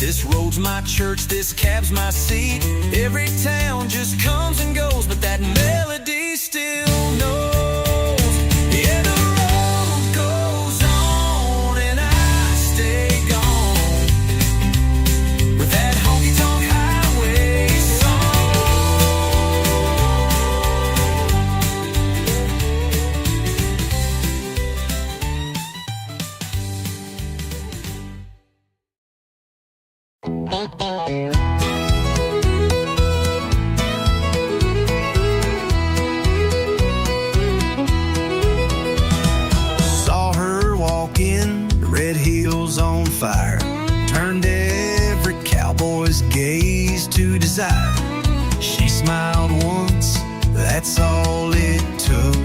This road's my church, this cab's my seat. Every town just comes and goes, but that melody still knows. Yeah, the road goes on and I stay gone with that honky-tonk highway Saw her walk in, red heels on fire, turned every cowboy's gaze to desire. She smiled once, that's all it took.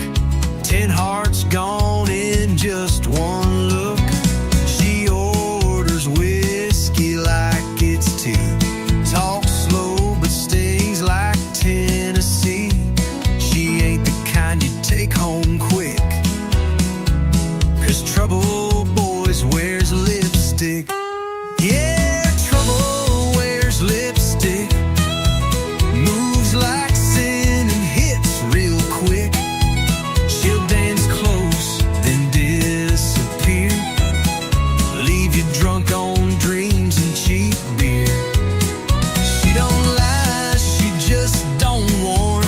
10 hearts gone in just one look. She orders whiskey like it's tea, talks slow but stings like Tennessee. She ain't the kind you take home quick, 'cause trouble boys wears lipstick. Yeah, trouble wears lipstick, moves like sin and hits real quick. She'll dance close, then disappear, leave you drunk on dreams and cheap beer. She don't lie, she just don't warn.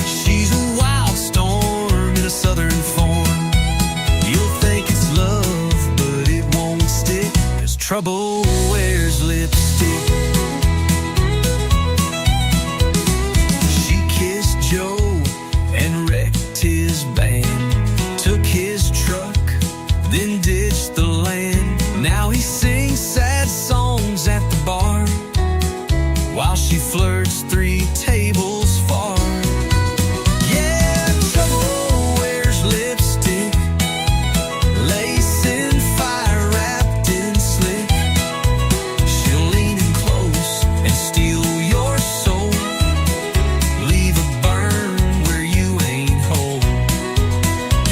She's a wild storm in a southern form. You'll think it's love, but it won't stick, 'cause trouble wears lipstick. She kissed Joe and wrecked his band, took his truck, then ditched the land. Now he sings sad songs at the bar, while she flirts 3 tables far. Yeah, trouble wears lipstick, lace in fire wrapped in slick. She'll lean in close and steal your soul, leave a burn where you ain't whole.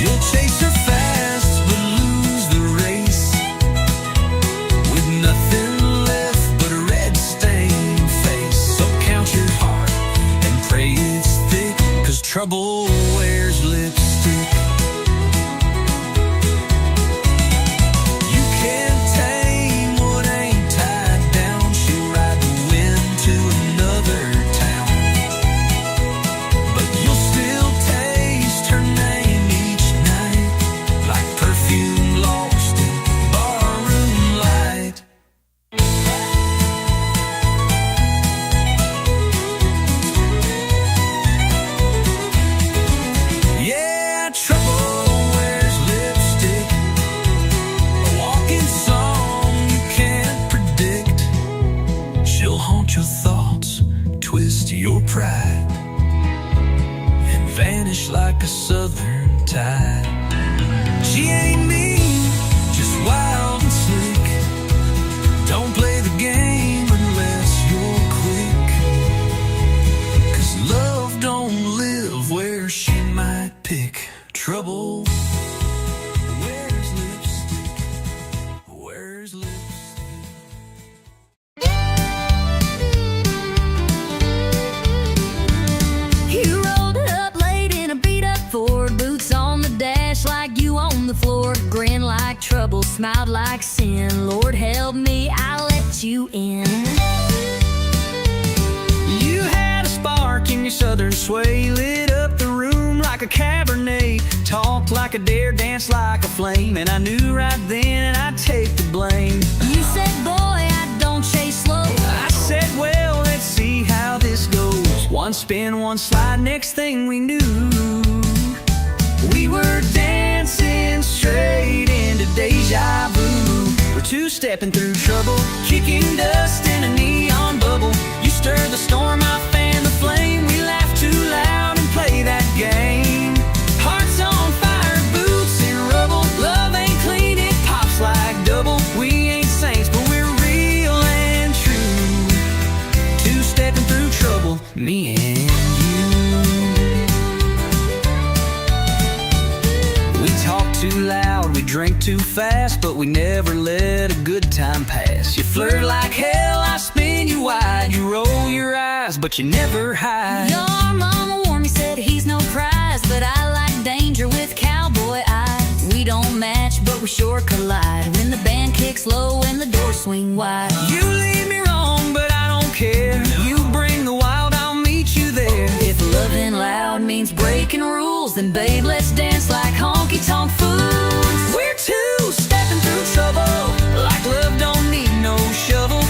You'll chase her fast but lose the race, with nothing left but a red stained face. So count your heart and pray it's thick, 'cause trouble wears lipstick. You can't tame what ain't tied down. She'll ride the wind to another town, but you'll still taste her name each night, like perfume lost in barroom light. Yeah, trouble wears lipstick, a walking song you can't predict. She'll haunt your thoughts, twist your pride, and vanish like a southern tide. She ain't mean, just wild and slick. Don't play the game unless you're quick, 'cause love don't live where she might pick. Trouble wears lipstick, wears lipstick. You rolled up late in a beat-up Ford, boots on the dash like you on the floor, grin like trouble, smiled like sin. Lord help me, I let you in. You had a spark in your southern sway, lit up the room like a Cabernet, talked like a dare, danced like a flame, and I knew right then I'd take the blame. You said, boy, I don't chase slow. I said, well, let's see how this goes. One spin, one slide, next thing we knew, we were dancing straight into deja vu. We're two-stepping through trouble, kicking dust in a neon bubble. You stir the storm, I fan the flame. We laugh too loud and play that game. Hearts on fire, boots in rubble. Love ain't clean, it pops like double. We ain't saints, but we're real and true. Two-stepping through trouble, me and you. We talk too loud, we drink too fast, but we never let a good time pass. nights. You flirt like hell, I spin you wide. You roll your eyes, but you never hide. Your mama warned me, said he's no prize, but I like danger with cowboy eyes. We don't match, but we sure collide when the band kicks low and the doors swing wide. You lead me wrong, but I don't care. You bring the wild, I'll meet you there. If loving loud means breaking rules, then babe, let's dance like honky-tonk fools. We're two stepping through trouble, like love don't need no shovel.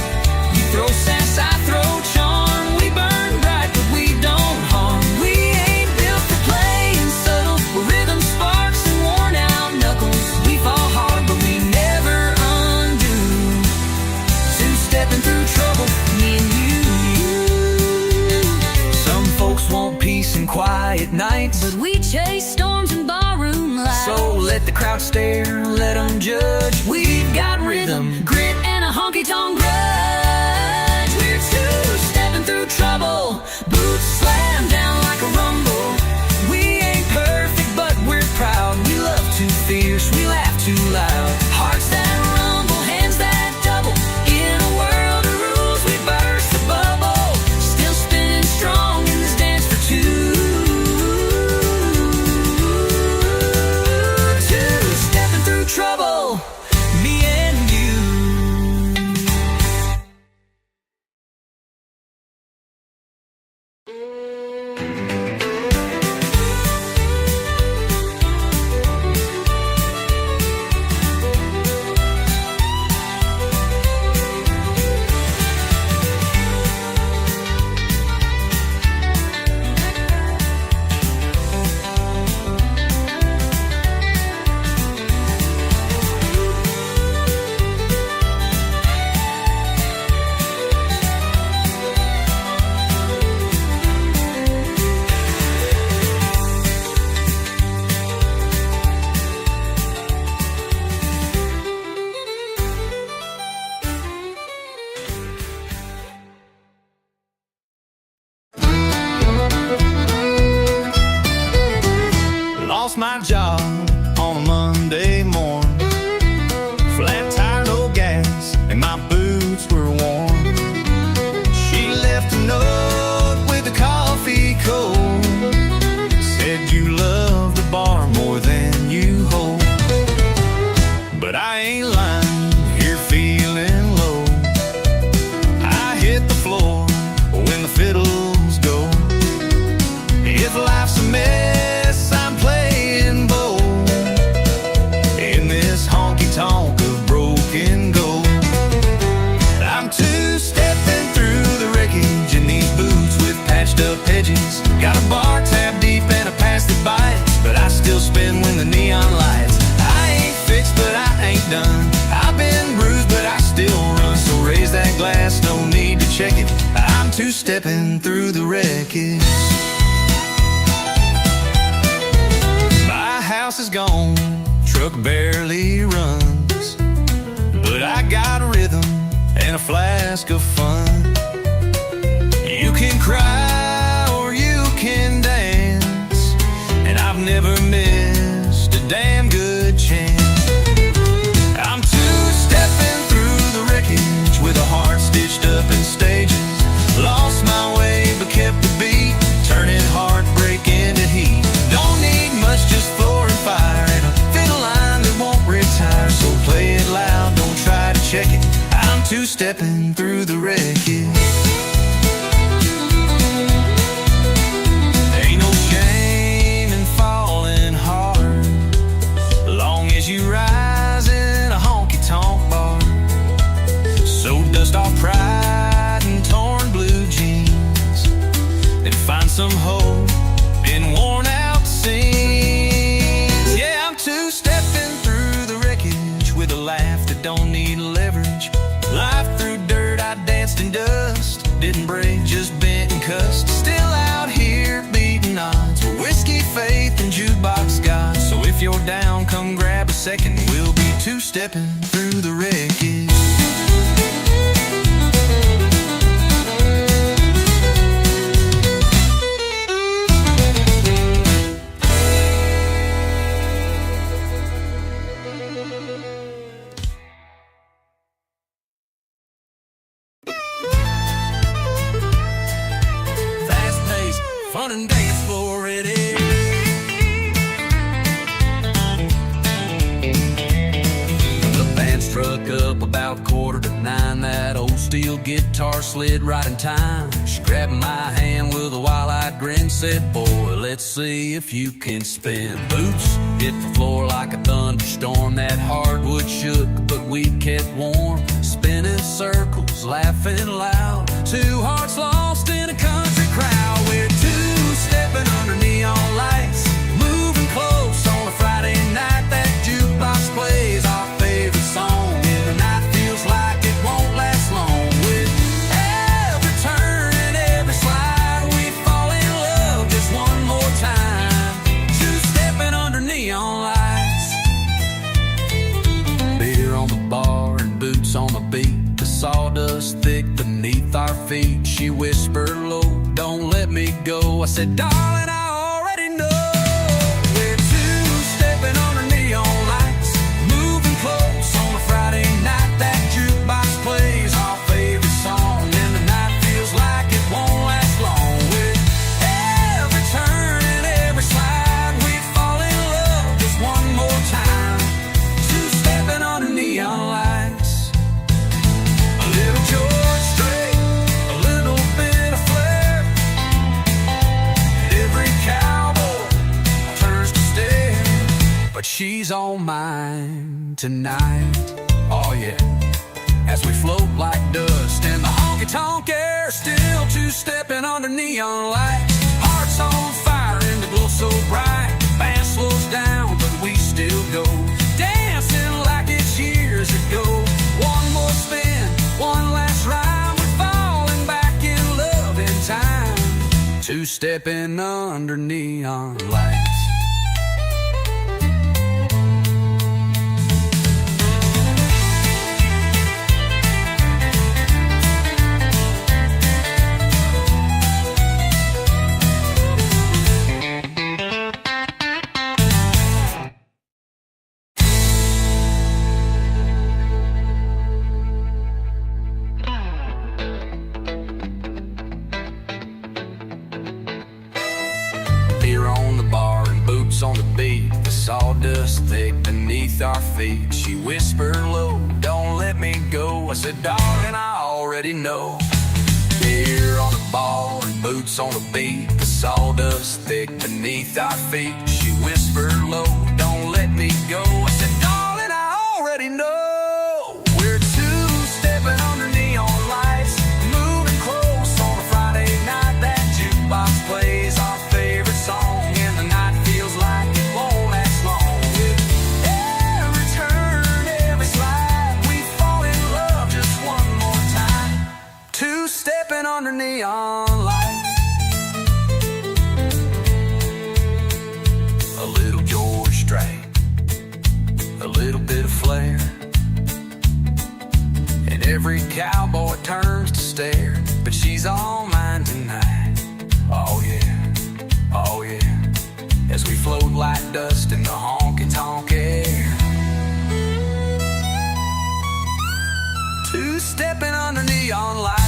You throw sass, I throw charm. We burn bright, but we don't harm. We ain't built for playing subtle. We're rhythm sparks and worn out knuckles. We fall hard, but we never undo. Two stepping through trouble, me and you. Some folks want peace and quiet nights, But we chase storms and barroom lights. so let the crowd stare, let them judge. We've got rhythm, grit, and a honky-tonk grudge. we're two stepping through trouble. Boots slam down like a rumble. We ain't perfect, but we're proud. We love too fierce, we laugh too loud. Hearts that rumble, hands that double. In a world of rules, we burst the bubble. Still spinning strong in this dance for two. Two stepping through trouble, me and you. Lost my job on a Monday morning. Flat tire, no gas, and my boots were warm. She left a note with the coffee cold. Said you love the bar more than you hold. But I ain't lying, you're feeling low. I hit the floor when the fiddles go. If life's a mess, I'm playing bold in this honky-tonk of broken gold. I'm two-stepping through the wreckage in these boots with patched-up edges. Got a bar tab deep and a pass that bites, but I still spin when the neon lights. I ain't fixed, but I ain't done. I've been bruised, but I still run. So raise that glass, no need to check it. I'm two-stepping through the wreckage. House is gone, truck barely runs, but I got a rhythm and a flask of fun. You can cry or you can dance, and I've never missed a damn good chance. I'm two-stepping through the wreckage with a heart stitched up in stages. Lost my way but kept the beat, turning heartbreak into heat. Don't need much, just floor and fire and a fiddle line that won't retire. So play it loud, don't try to check it. I'm two-stepping through the wreckage. Ain't no shame in falling hard, long as you rise in a honky-tonk bar. So dust off pride and torn blue jeans, and find some hope in worn-out scenes. Yeah, I'm two-stepping through the wreckage with a laugh that don't need leverage. Life through dirt, I danced in dust. Didn't break, just bent and cussed. Still out here beating odds with whiskey, faith, and jukebox God. So if you're down, come grab a second. We'll be two-stepping through the wreckage. fun and dance floor ready. The band struck up about 8:45. That old steel guitar slid right in time. She grabbed my hand with a wild-eyed grin, said, "Boy, let's see if you can spin." Boots hit the floor like a thunderstorm. That hardwood shook, but we kept warm. Spinning circles, laughing loud. Two hearts lost in a country crowd. We're two-stepping under neon lights, moving close on a Friday night. That jukebox plays our favorite song, and the night feels like it won't last long. With every turn and every slide, we fall in love just one more time. Two-stepping under neon lights. Beer on the bar and boots on the beat. The sawdust thick beneath our feet. She whispered low, "Don't let me go." I said, "Darling, I already know." We're two-stepping under neon lights, moving close on a Friday night. That jukebox plays our favorite song, and the night feels like it won't last long. With every turn and every slide, we fall in love just one more time. Two-stepping under neon lights. A little George Strait, a little bit of flair. Every cowboy turns to stare, but she's on mine tonight. Oh yeah, as we float like dust in the honky-tonk air, still two-stepping under neon lights. Hearts on fire and the glow so bright. Band slows down, but we still go, dancing like it's years ago. One more spin, one last rhyme. We're falling back in love in time. Two-stepping under neon lights. Beer on the bar and boots on the beat. The sawdust thick beneath our feet. She whispered low, "Don't let me go." I said, "Darling, I already know." Beer on the bar and boots on the beat. The sawdust thick beneath our feet. She whispered low, "Don't let me go." I said, "Darling, I already know." We're two-stepping under neon lights, moving close on a Friday night. That jukebox plays our favorite song, and the night feels like it won't last long. With every turn, every slide, we fall in love just one more time. Two-stepping under neon lights. A little George Strait, a little bit of flair, and every cowboy turns to stare, but she's all mine tonight. Oh yeah, oh yeah, as we float like dust in the honky-tonk air. Two-stepping under neon lights.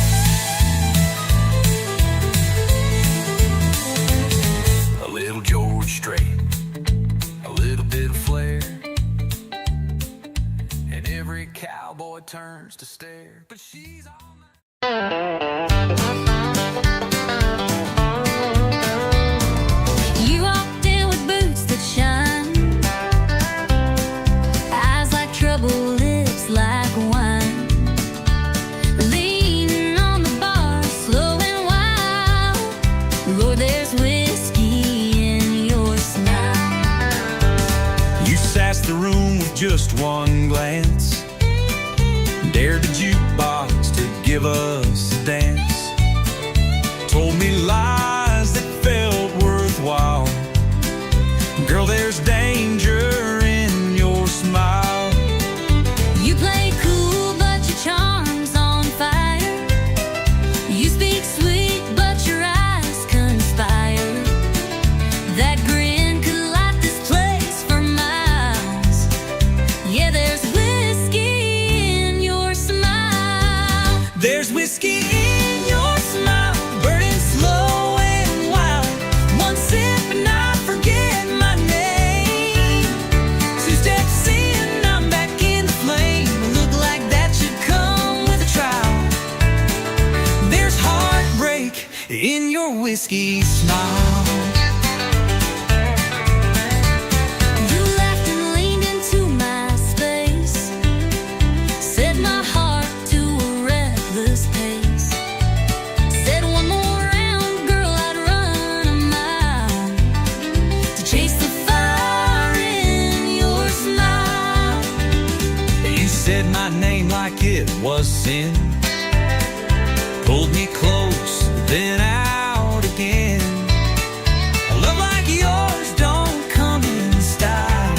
A little George Strait, a little bit of flair, and every cowboy turns to stare, but she's all mine. You walked in with boots that shine, eyes like trouble, lips like wine. Leaning on the bar, slow and wild. Lord, there's whiskey in your smile. You sassed the room with just one glance, dared the jukebox to give us a dance. Told me lies that felt worthwhile. Girl, there's danger in your smile. You play cool, but your charm's on fire. You speak sweet, but your eyes conspire. That grin could light this place for miles. Yeah, there's whiskey in your smile. There's whiskey in your smile, burning slow and wild. whiskey smile. You laughed and leaned into my space, set my heart to a reckless pace. Said one more round, girl, I'd run a mile to chase the fire in your smile. You said my name like it was sin, pulled me close, then out again. A love like yours don't come in style,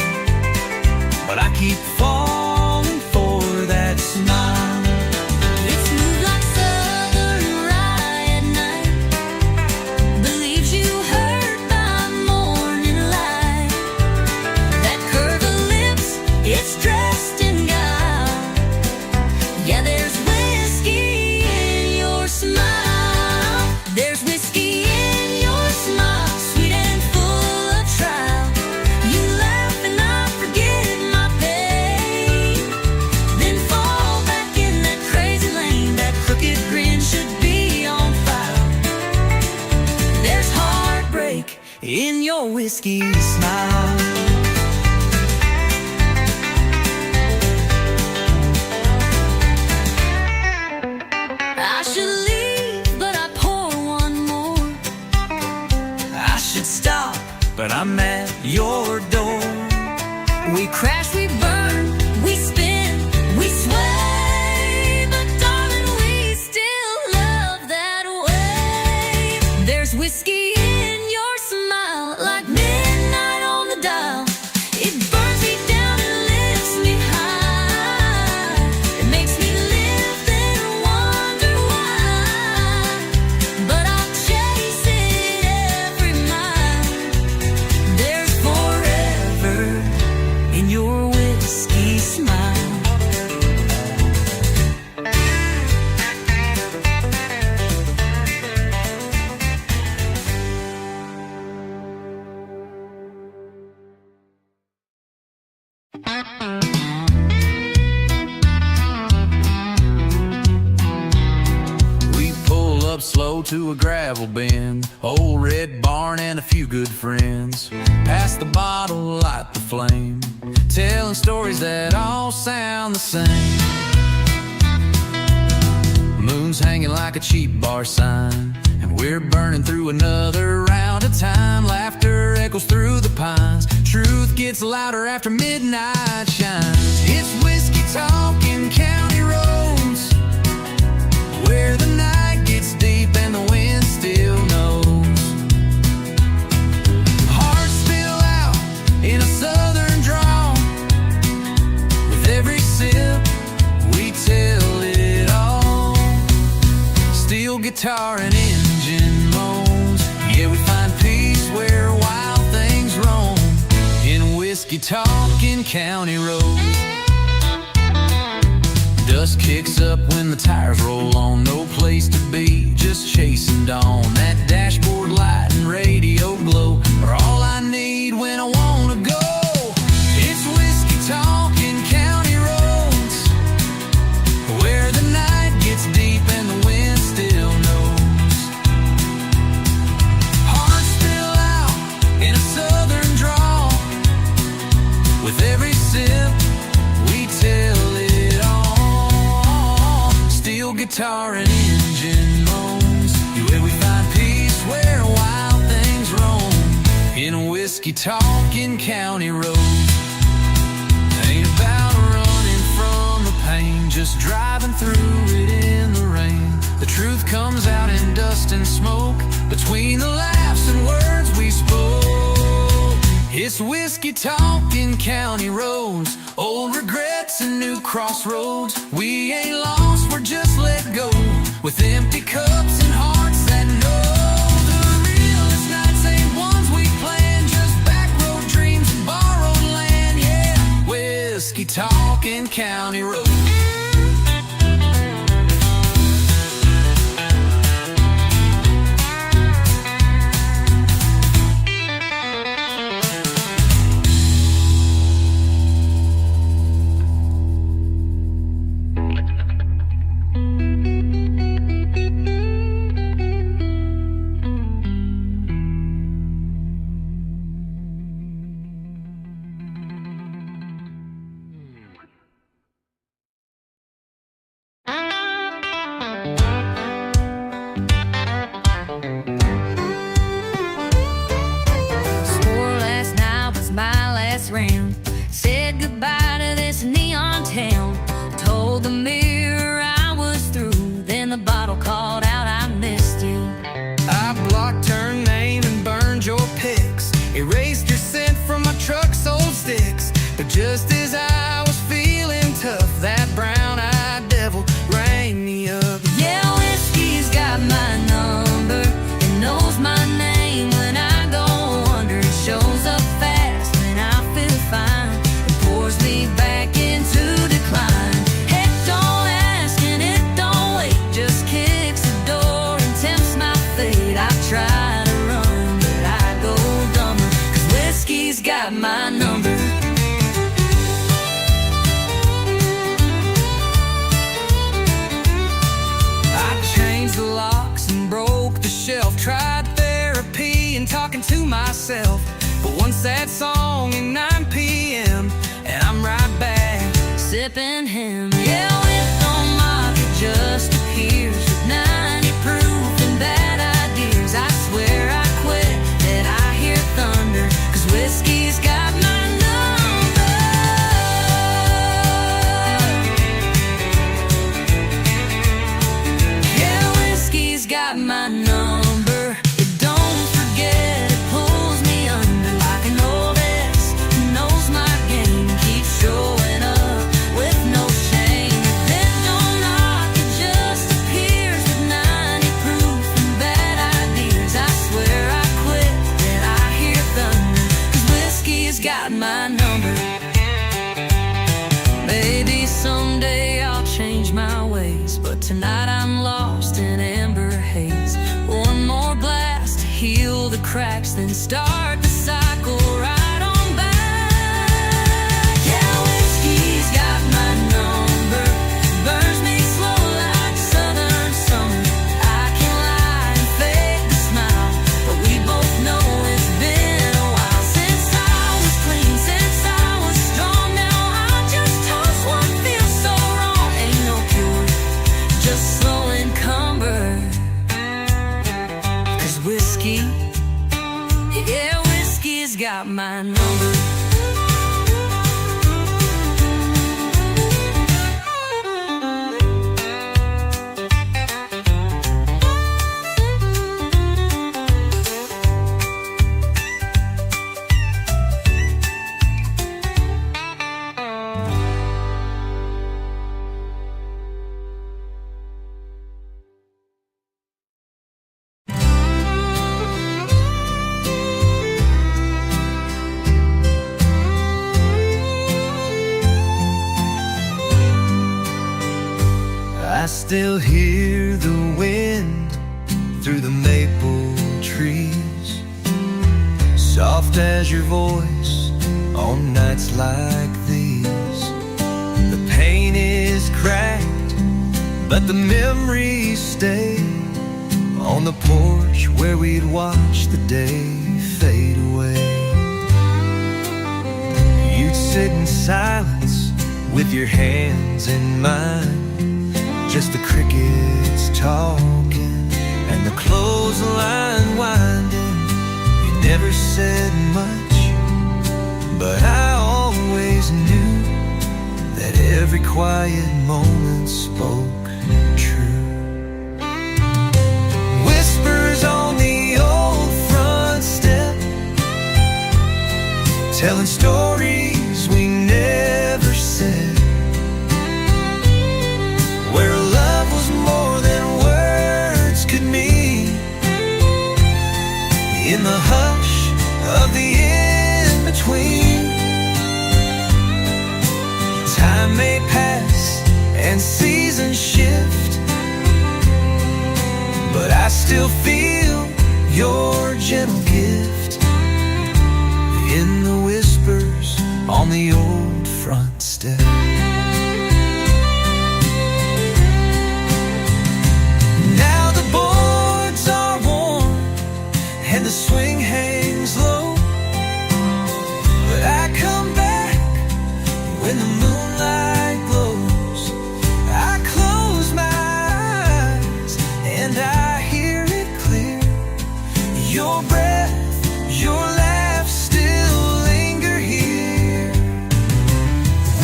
but I keep falling for that smile. It's smooth like southern rye at night, believes you hurt by morning light. That curve of lips, it's dressed in guile. Yeah, there's whiskey in your smile. There's whiskey in your smile, sweet and full of trial. You laugh and I forget my pain, then fall back in that crazy lane. That crooked grin should be on fire. There's heartbreak In your whiskey smile. I should leave, but I pour one more. I should stop, but I'm at your door. We crash, we burn, we spin, we sway, but darling, we still love that way. There's whiskey in your smile, like midnight on the dial. It burns me down and lifts me high. It makes me live, then wonder why. But I'll chase it every mile. There's forever in your whiskey smile. We pull up slow to a gravel bend, old red barn and a few good friends. Pass the bottle, light the flame, telling stories that all sound the same. Moon's hanging like a cheap bar sign, and we're burning through another round of time. Laughter echoes through the pines, truth gets louder after midnight shines. It's whiskey talking county roads, where the night gets deep and the wind still knows. Hearts spill out in a southern drawl, with every sip we tell it all. Steel guitar and engine moans, yeah, we find peace where wild things roam, in whiskey talking county roads. Dust kicks up when the tires roll on, no place to be, just chasing dawn. That dashboard light and radio glow are all I need when I wanna go. It's whiskey talking county roads, where the night gets deep and the wind still knows. Hearts spill out in a southern drawl, with every sip we tell it all. Steel guitar and engine moans, where we find peace where wild things roam, in whiskey talking county roads. Ain't about running from the pain, just driving through it in the rain. The truth comes out in dust and smoke, between the laughs and words we spoke. It's whiskey talking county roads, old regrets and new crossroads. We ain't lost, we're just let go, with empty cups and hearts that know. The realest nights ain't ones we planned, just back road dreams and borrowed land. Yeah, whiskey talking county roads. talking to myself. But one sad song at 9 p.m. and I'm right back sipping him. Yeah, with on my just appears with 90 proof and bad ideas. I swear I quit that I hear thunder, 'cause whiskey's got my number. Yeah, whiskey's got my number. It don't forget, it pulls me under like an old ex who knows my game, keeps showing up with no shame. Then don't knock, it just appears with 90 proof and bad ideas. I swear I quit that I hear thunder, 'cause whiskey's got my number. Maybe someday I'll change my ways, but tonight I'm lost in amber haze. One more blast to heal the cracks, then start the cycle right on back. Yeah, whiskey's got my number. Burns me slow like southern summer. I can lie and fake the smile, but we both know it's been a while since I was clean, since I was strong. Now I just toss what feels so wrong. Ain't no cure, just slow encumber. 'Cause whiskey, yeah, whiskey's got my number. I still hear the wind through the maple trees, soft as your voice on nights like these. The paint is cracked, but the memories stay on the porch where we'd watch the day fade away. You'd sit in silence with your hands in mine, just the crickets talking and the clothesline winding. You never said much, but I always knew that every quiet moment spoke true. Whispers on the old front step, telling stories we never said, where love was more than words could mean. In the hush of the in-between, time may pass and seasons shift, but I still feel your gentle gift in the whispers on the old front step. And the swing hangs low, but I come back when the moonlight glows. I close my eyes and I hear it clear. Your breath, your laugh still linger here.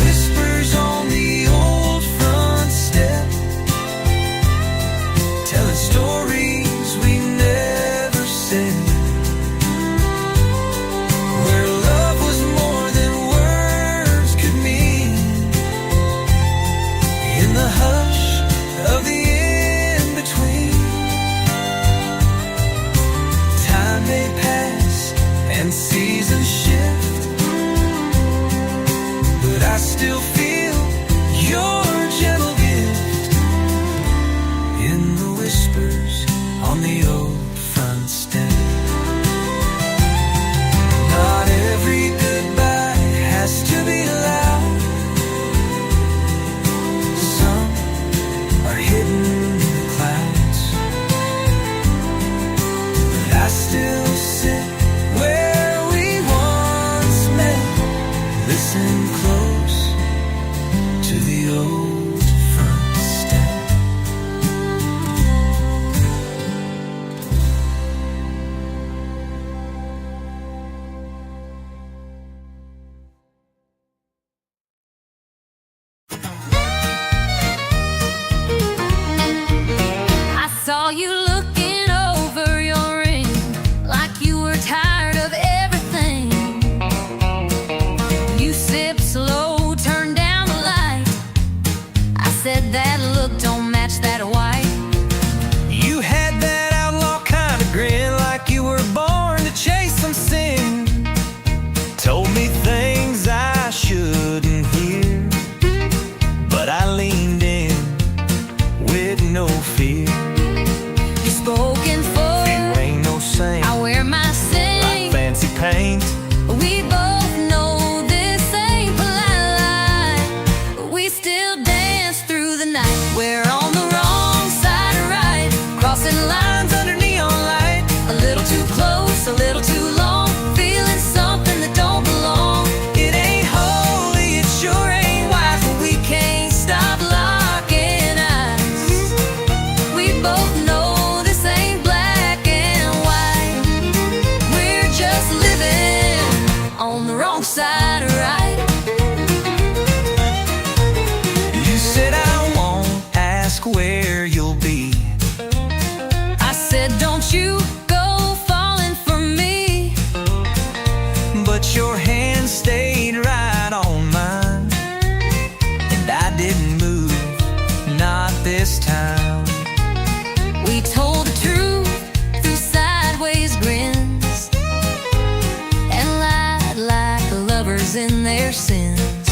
Whispers on the old front step, telling stories we never said. Seasons shift, but I still feel your gentle gift in the whispers on the old front step. Not every goodbye has to be loud. Some are hidden in the clouds, but I still sit saw you looking over your ring like you were tired of everything. You sipped slow, turned down the light. I said that look don't match that white. You had that outlaw kind of grin, like you were born to chase some sin. Told me things I shouldn't hear, but I leaned in with no fear. You spoken for, You ain't no saint, I wear my like saint. fancy paint. We both know this ain't polite lie, but we still dance through the night. We're on the wrong side of right, crossing lines under neon light. A little too close, a little too long, feeling something that don't belong. It ain't holy, it sure ain't wise, but we can't Stop locking eyes. We both know this ain't black and white. We're just living on the wrong side of right. You said I won't ask where you'll be. I said, don't you go falling for me. But your hand stayed right on mine, and I didn't move, not this time. We told the truth through sideways grins and lied like lovers in their sins.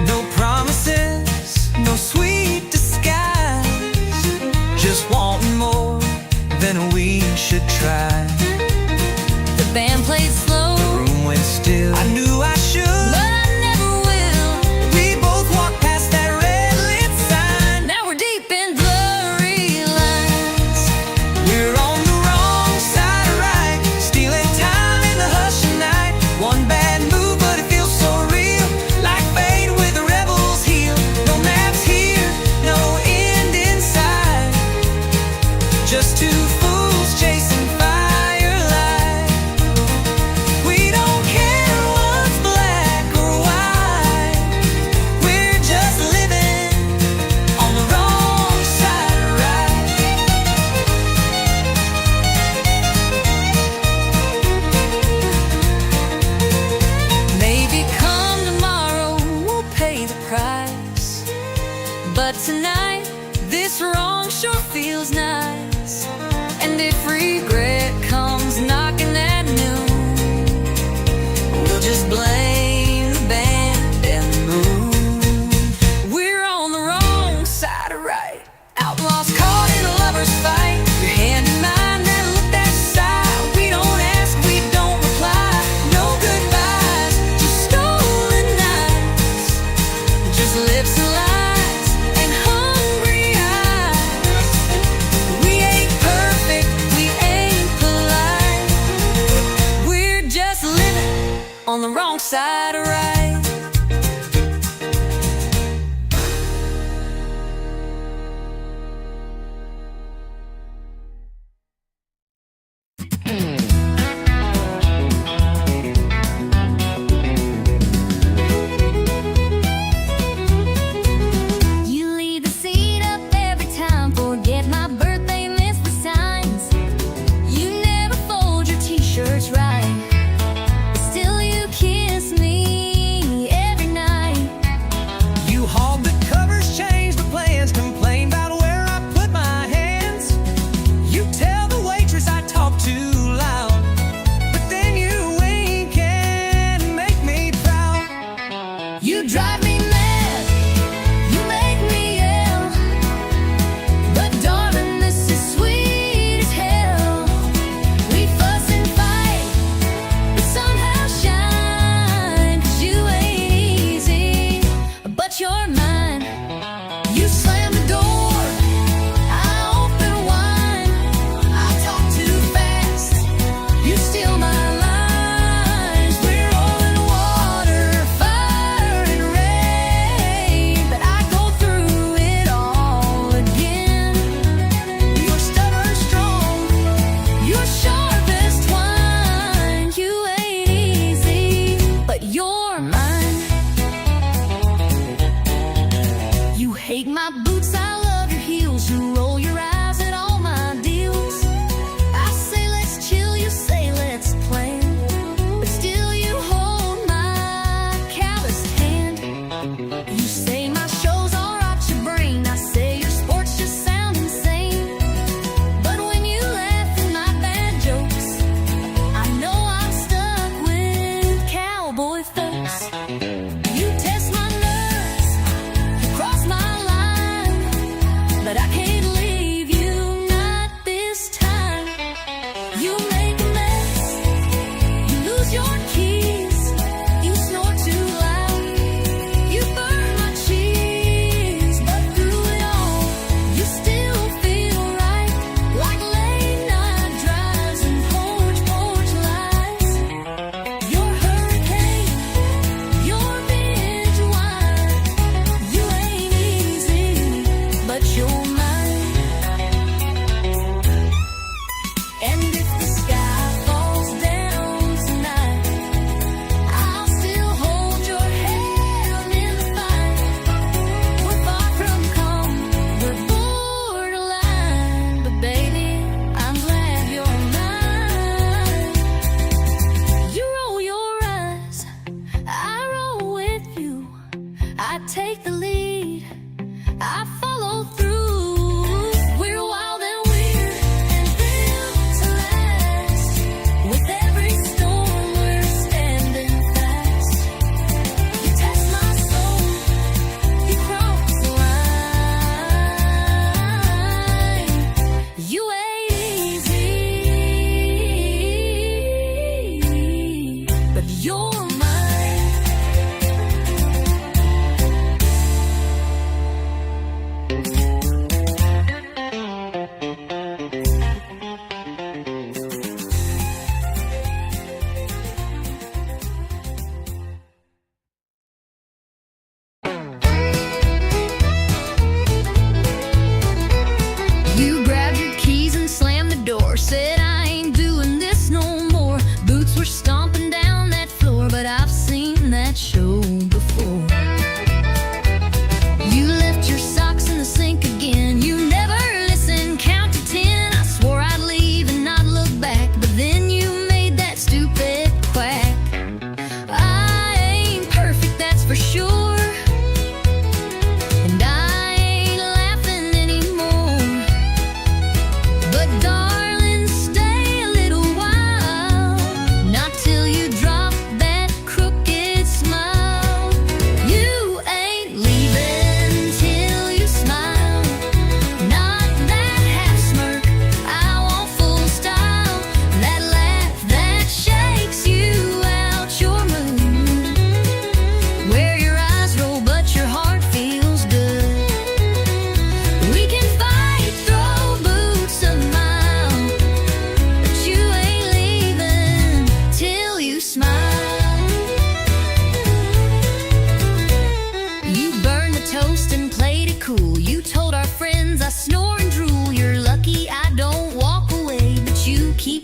No promises, no sweet disguise, just wanting more than we should try. The band played slow, Room went still, I knew I should, but I never will. we both walked past that red lit sign. Now we're deep in blurry lines. We're on the wrong side of right, stealing time in the hush of night. One bad move, but it feels so real, like fate with the rebel's heel. No maps here, no end inside, just two fools chasing firelight. We don't care what's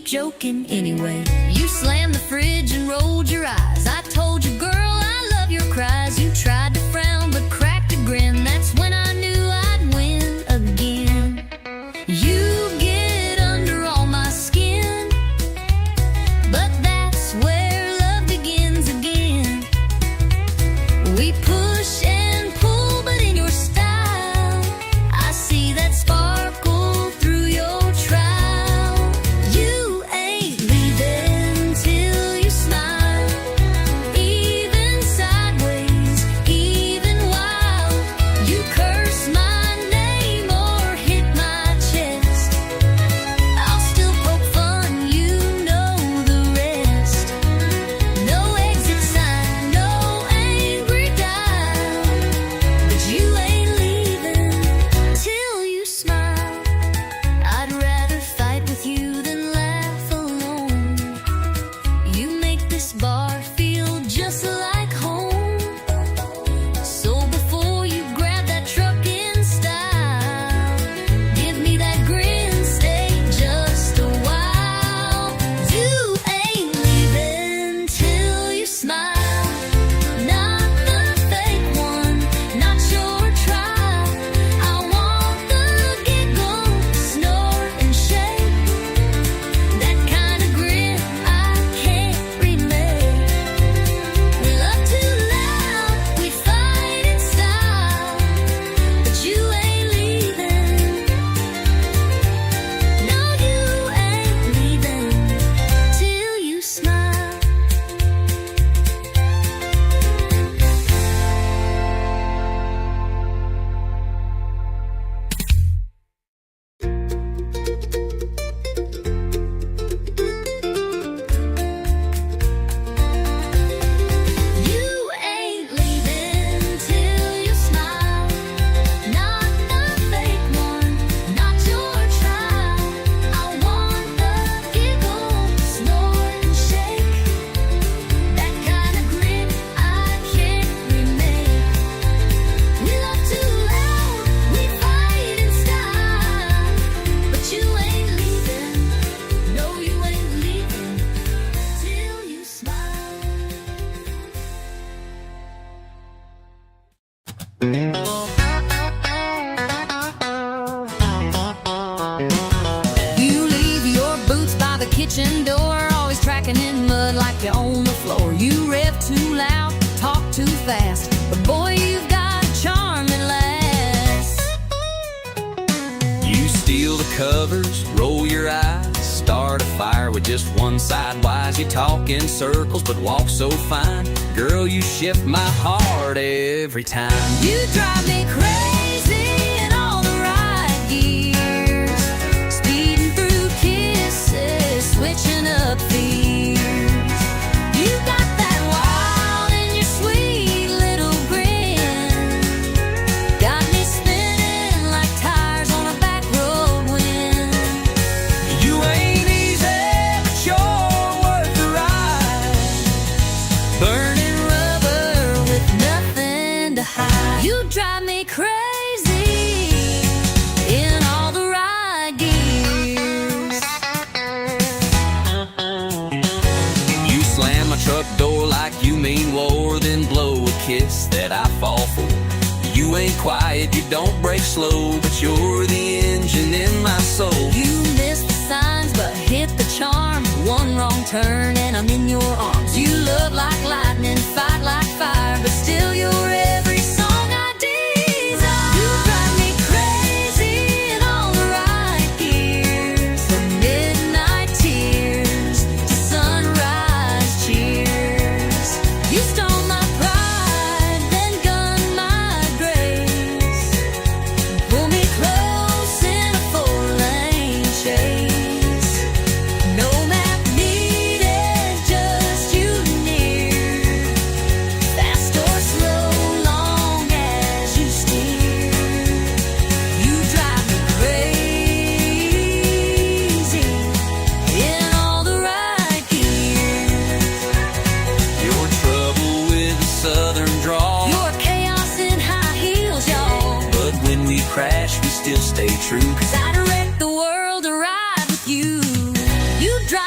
joking anyway. You slammed the fridge and rolled your eyes. I told you, girl, I love your cries. You tried to frown but cracked a grin. That's when I knew I'd win again. You get under all my skin, but that's where love begins again. We push and pull, but in your style, I see that sparkle through your trowel. You ain't leaving till you smile, even sideways, even while you curse my name or hit my chest. I'll still poke fun, you know the rest. No exit sign, no angry dial, but you ain't leaving till you smile. I'd rather fight with you than laugh alone. You make this bar feel just like home. So before you grab that truck in style, give me that grin, stay just a while. You ain't leaving till you smile, not the fake one, not your trial. I want the giggle, snort and shake, that kind of grin I can't remake. We love too loud, we fight in style, but you ain't leaving. No, you ain't leaving till you smile. You ain't leaving till you smile, not the fake one, not your trial. I want the giggle, snort and shake, that kind of grin I can't remake. We love too loud, we fight in style, but you ain't leaving. No, you ain't leaving till you smile. You leave your boots by the kitchen door, always tracking in mud like you own the floor. You rev too loud, talk too fast, but boy, you've got a charming lass. You steal the covers, roll your eyes, start a fire with just one side wise. You talk in circles but walk so fine. Girl, you shift my heart every time. You drive me crazy in all the right gears, speeding through kisses, switching up fears. You got that wild in your sweet little grin, got me spinning like tires on a back road wind. You ain't easy, but you're worth the ride. Burning rubber with nothing to hide. You drive me crazy in all the right gears. You slam my truck door like you mean war, then blow a kiss that I fall for. You ain't quiet, you don't break slow, but you're the engine in my soul. You miss the signs but hit the charm. One wrong turn and I'm in your arms. You love like lightning, fight like fire, but still you're every song I desire. You drive me crazy in all the right gears, from midnight tears to sunrise cheers. You stole my pride, then gunned my grace. Pull me close in a four-lane chase. No map needed, just you near. Fast or slow, long as you steer. You drive me crazy in all the right gears. Your trouble with the southern drawl, Your chaos in high heels, y'all. but when we crash, we still stay true. 'Cause I'd wreck the world to ride with you. You drive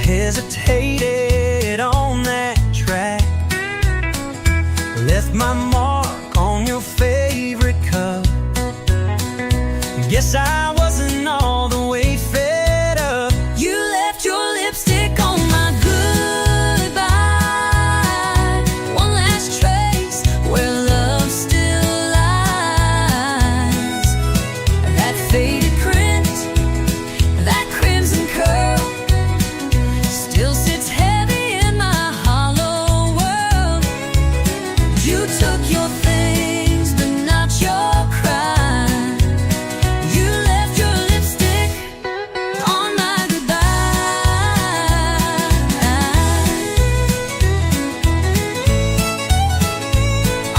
hesitated on that track. Left my mark on your favorite cup. Guess I wasn't all the way fed up. You left your lipstick on my goodbye. One last trace where love still lies. That faded print, that crimson curl, still sits heavy in my hollow world. You took your things, but not your cry. You left your lipstick on my goodbye.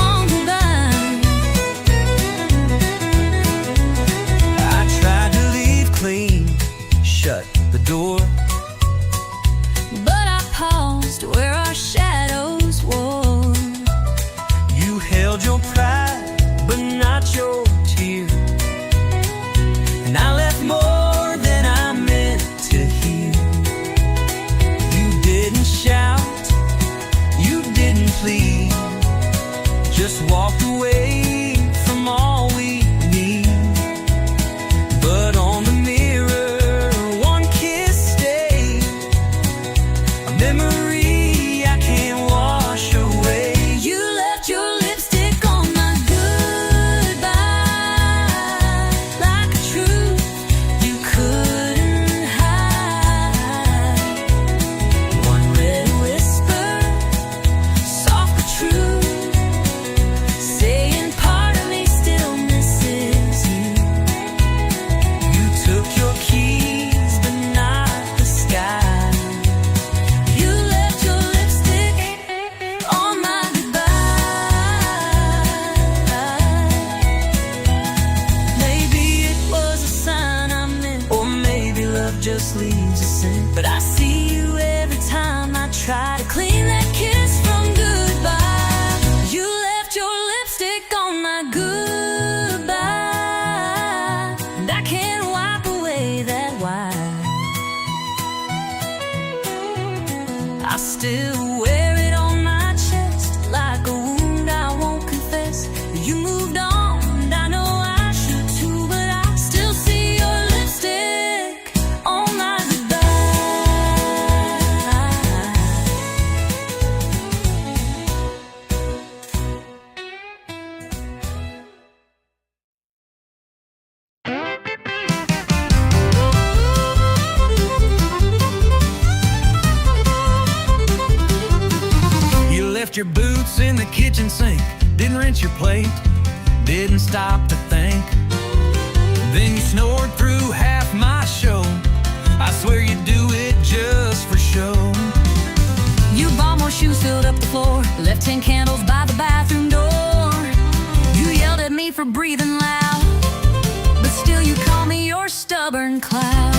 On goodbye. I tried to leave clean, shut the door. But I paused where our shadows wore. You held your pride, but not your tear. And I left more than I meant to hear. You didn't shout, you didn't plead, just walked away from all we need. But on the mirror, one kiss stayed, a memory I can't wash away. You left your lipstick on my goodbye, like a truth you couldn't hide. One red whisper, soft but true, saying part of me still misses you. You took your keys, but not the sky. You left your lipstick on my goodbye. Maybe it was a sign I meant, Or maybe love just leaves a scent. but I see you every time I try to clean that kiss from goodbye. You left your lipstick on my goodbye, and I can't wipe away that white. I still wear it on my chest like a wound I won't confess. You moved on, and I know I should too, but I still see your lipstick on my goodbye. You left your boots in the kitchen sink, didn't rinse your plate, didn't stop to think. Then you snored through half my show. I swear you do it just for show. You bought more shoes, filled up the floor, left 10 candles by the bathroom door. You yelled at me for breathing loud, but still you call me your stubborn cloud.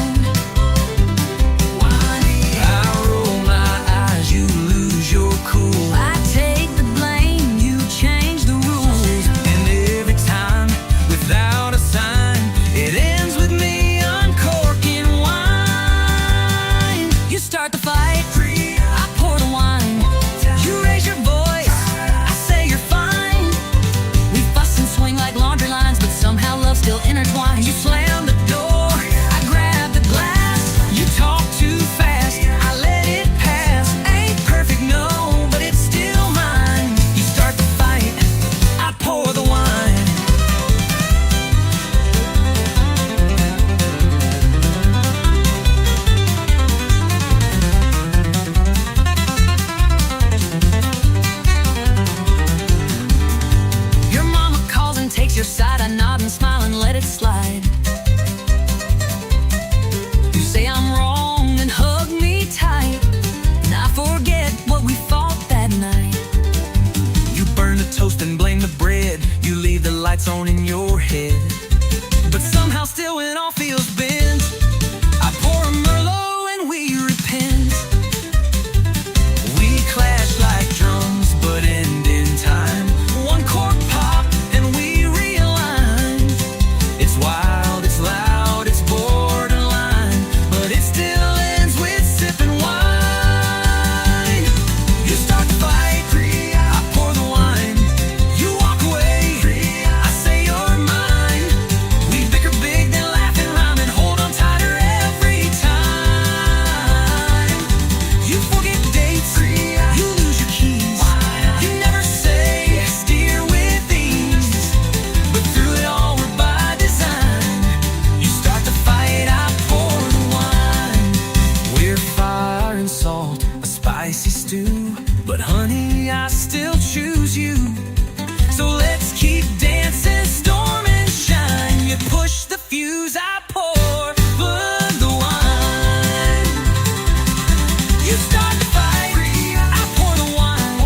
I roll my eyes, you lose your cool. I take the blame, you change the rules. And every time, without a sign, it ends with me uncorking wine. You start the fight, I pour the wine. You raise your voice, I say you're fine. We fuss and swing like laundry lines, but somehow love still intertwines. You slam the door, I grab the glass. You talk too fast, I let it pass. Ain't perfect, no, but it's still mine. You start the fight, I pour the wine. Your mama calls and takes your side. I nod and smile and let it slide. You say I'm wrong and hug me tight, and I forget what we fought that night. You burn the toast and blame the bread. You leave the lights on in your head. But somehow still when all feels bent, I pour a Merlot and we repent. We clash like drums, but end in time. One cork pop and we realign. It's wild, it's loud, it's borderline, but it still ends with sipping wine. salt, a spicy stew. But honey, I still choose you. So let's keep dancing, storm and shine. You push the fuse, I pour but the wine. You start the fight, I pour the wine.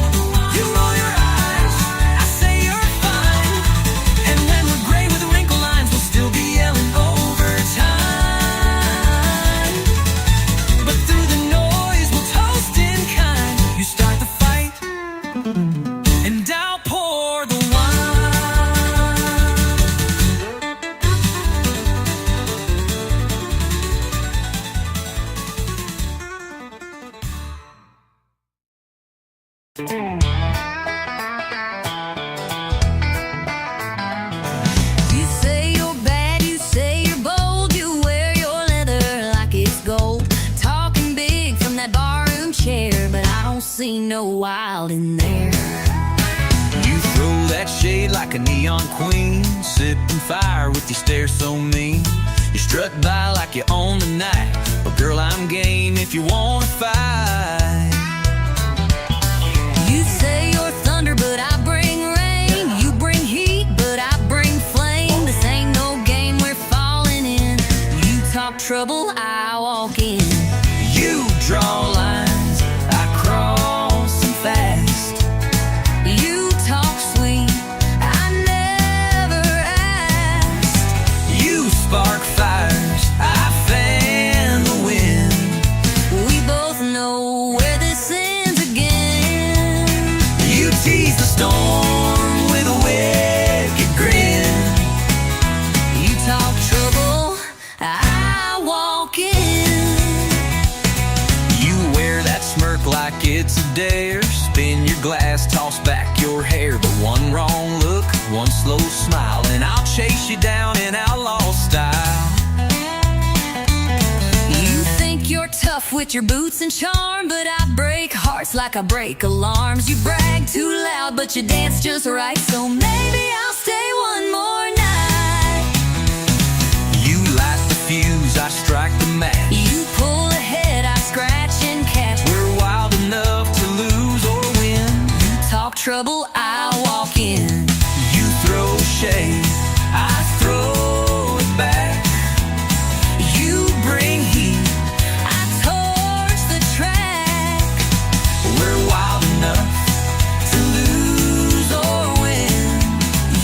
You roll your eyes, I say you're fine. And when we're gray with wrinkle lines, we'll still be yelling overtime. But through the noise, we'll toast in kind. You start the fight, and I'll pour the wine. You say you're bad, you say you're bold, you wear your leather like it's gold. Talking big from that barroom chair, but I don't see no wild in there. You throw that shade like a neon queen, sipping fire with your stare so mean. You strut by like you own the night, but girl, I'm game if you wanna fight. You say you're thunder, but I bring rain. You bring heat, but I bring flame. This ain't no game we're falling in. You talk trouble, I walk in. You draw lines, I cross them fast. You talk sweet, I never asked. You spark fires, I fan the wind. We both know where this ends again. You tease the storm with a wicked grin. You talk trouble, I walk in. You wear that smirk like it's a dare. Spin your glass, toss back your hair. But one wrong look, one slow smile, and I'll chase you down in outlaw style. You think you're tough with your boots and charm, but I break hearts like I break alarms. You brag too loud, but you dance just right, so maybe I'll stay one more night. You light the fuse, I strike the match. You pull ahead, I scratch and catch. We're wild enough to lose or win. You talk trouble, I walk in. You throw shade, I throw it back. You bring heat, I torch the track. we're wild enough to lose or win.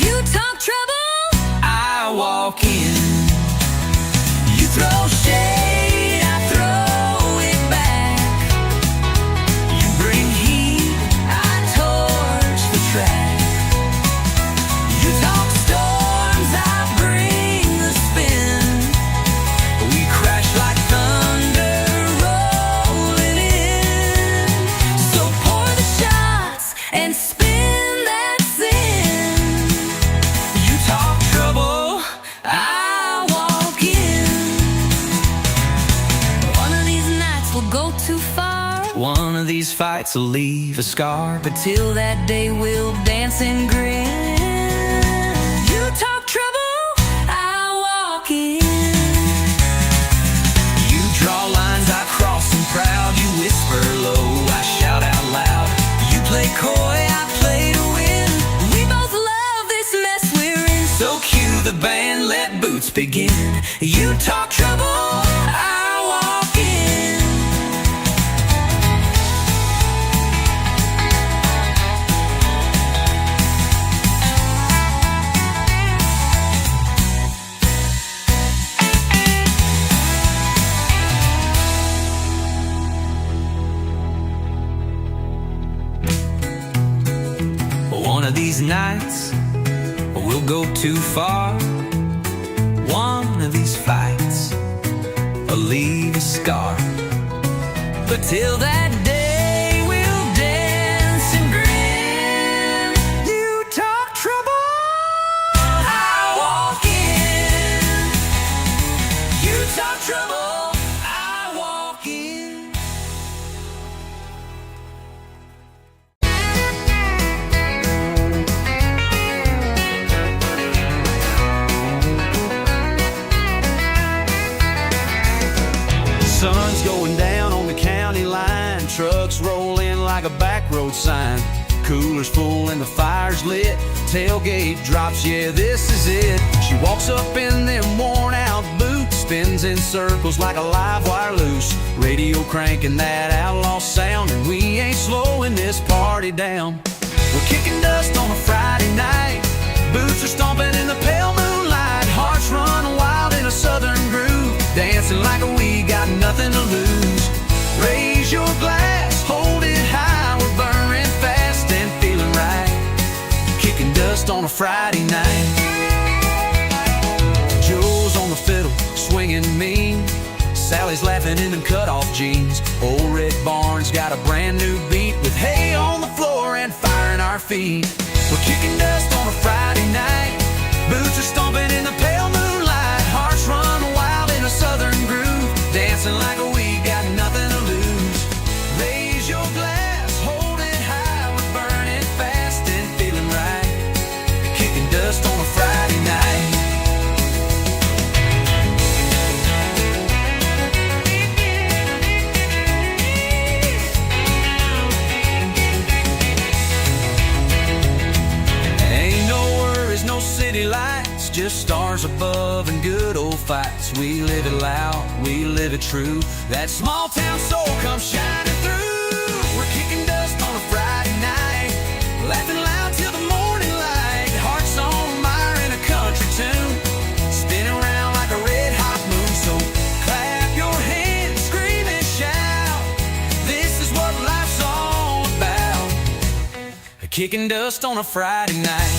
You talk trouble, I walk in. You throw shade, I throw it back. You bring heat, I torch the track. You talk storms, I bring the spin. We crash like thunder rolling in. so pour the shots and spin that sin. You talk trouble, I walk in. One of these nights we'll go too far, one of these fights will leave a scar. but till that day we'll dance and grin. You talk trouble, I walk in. You draw lines, I cross them proud. You whisper low, I shout out loud. You play coy, I play to win. We both love this mess we're in. So cue the band, let boots begin. You talk trouble, I walk in. One of these nights, we'll go too far. One of these fights will leave a scar. But till that day, we'll dance and grin. You talk trouble, I walk in. You talk trouble, I walk in. Sun's going down on the county line. trucks roll in like a back road sign. Cooler's full and the fire's lit. Tailgate drops, yeah, this is it. She walks up in them worn out boots, spins in circles like a live wire loose. Radio cranking that outlaw sound, and we ain't slowing this party down. We're kicking dust on a Friday night. Boots are stomping in the pale moonlight. Hearts run wild in a southern groove, dancing like we got nothing to lose. Raise your glass, hold it high. We're burning fast and feeling right, kicking dust on a Friday night. Joe's on the fiddle, swinging mean. Sally's laughing in them cut-off jeans. Old Red Barn's got a brand new beat, with hay on the floor and fire in our feet. We're kicking dust on a Friday night. Boots are stomping in the pale moonlight. Hearts run wild in a southern groove, dancing like we got nothing to lose. Raise your glass, hold it high. We're burning fast and feeling right, kicking dust on a Friday night. City lights, just stars above and good old fights. We live it loud, we live it true. That small town soul comes shining through. We're kicking dust on a Friday night, laughing loud till the morning light. Hearts on fire in a country tune, spinning around like a red hot moon. So clap your hands, scream and shout. This is what life's all about, kicking dust on a Friday night.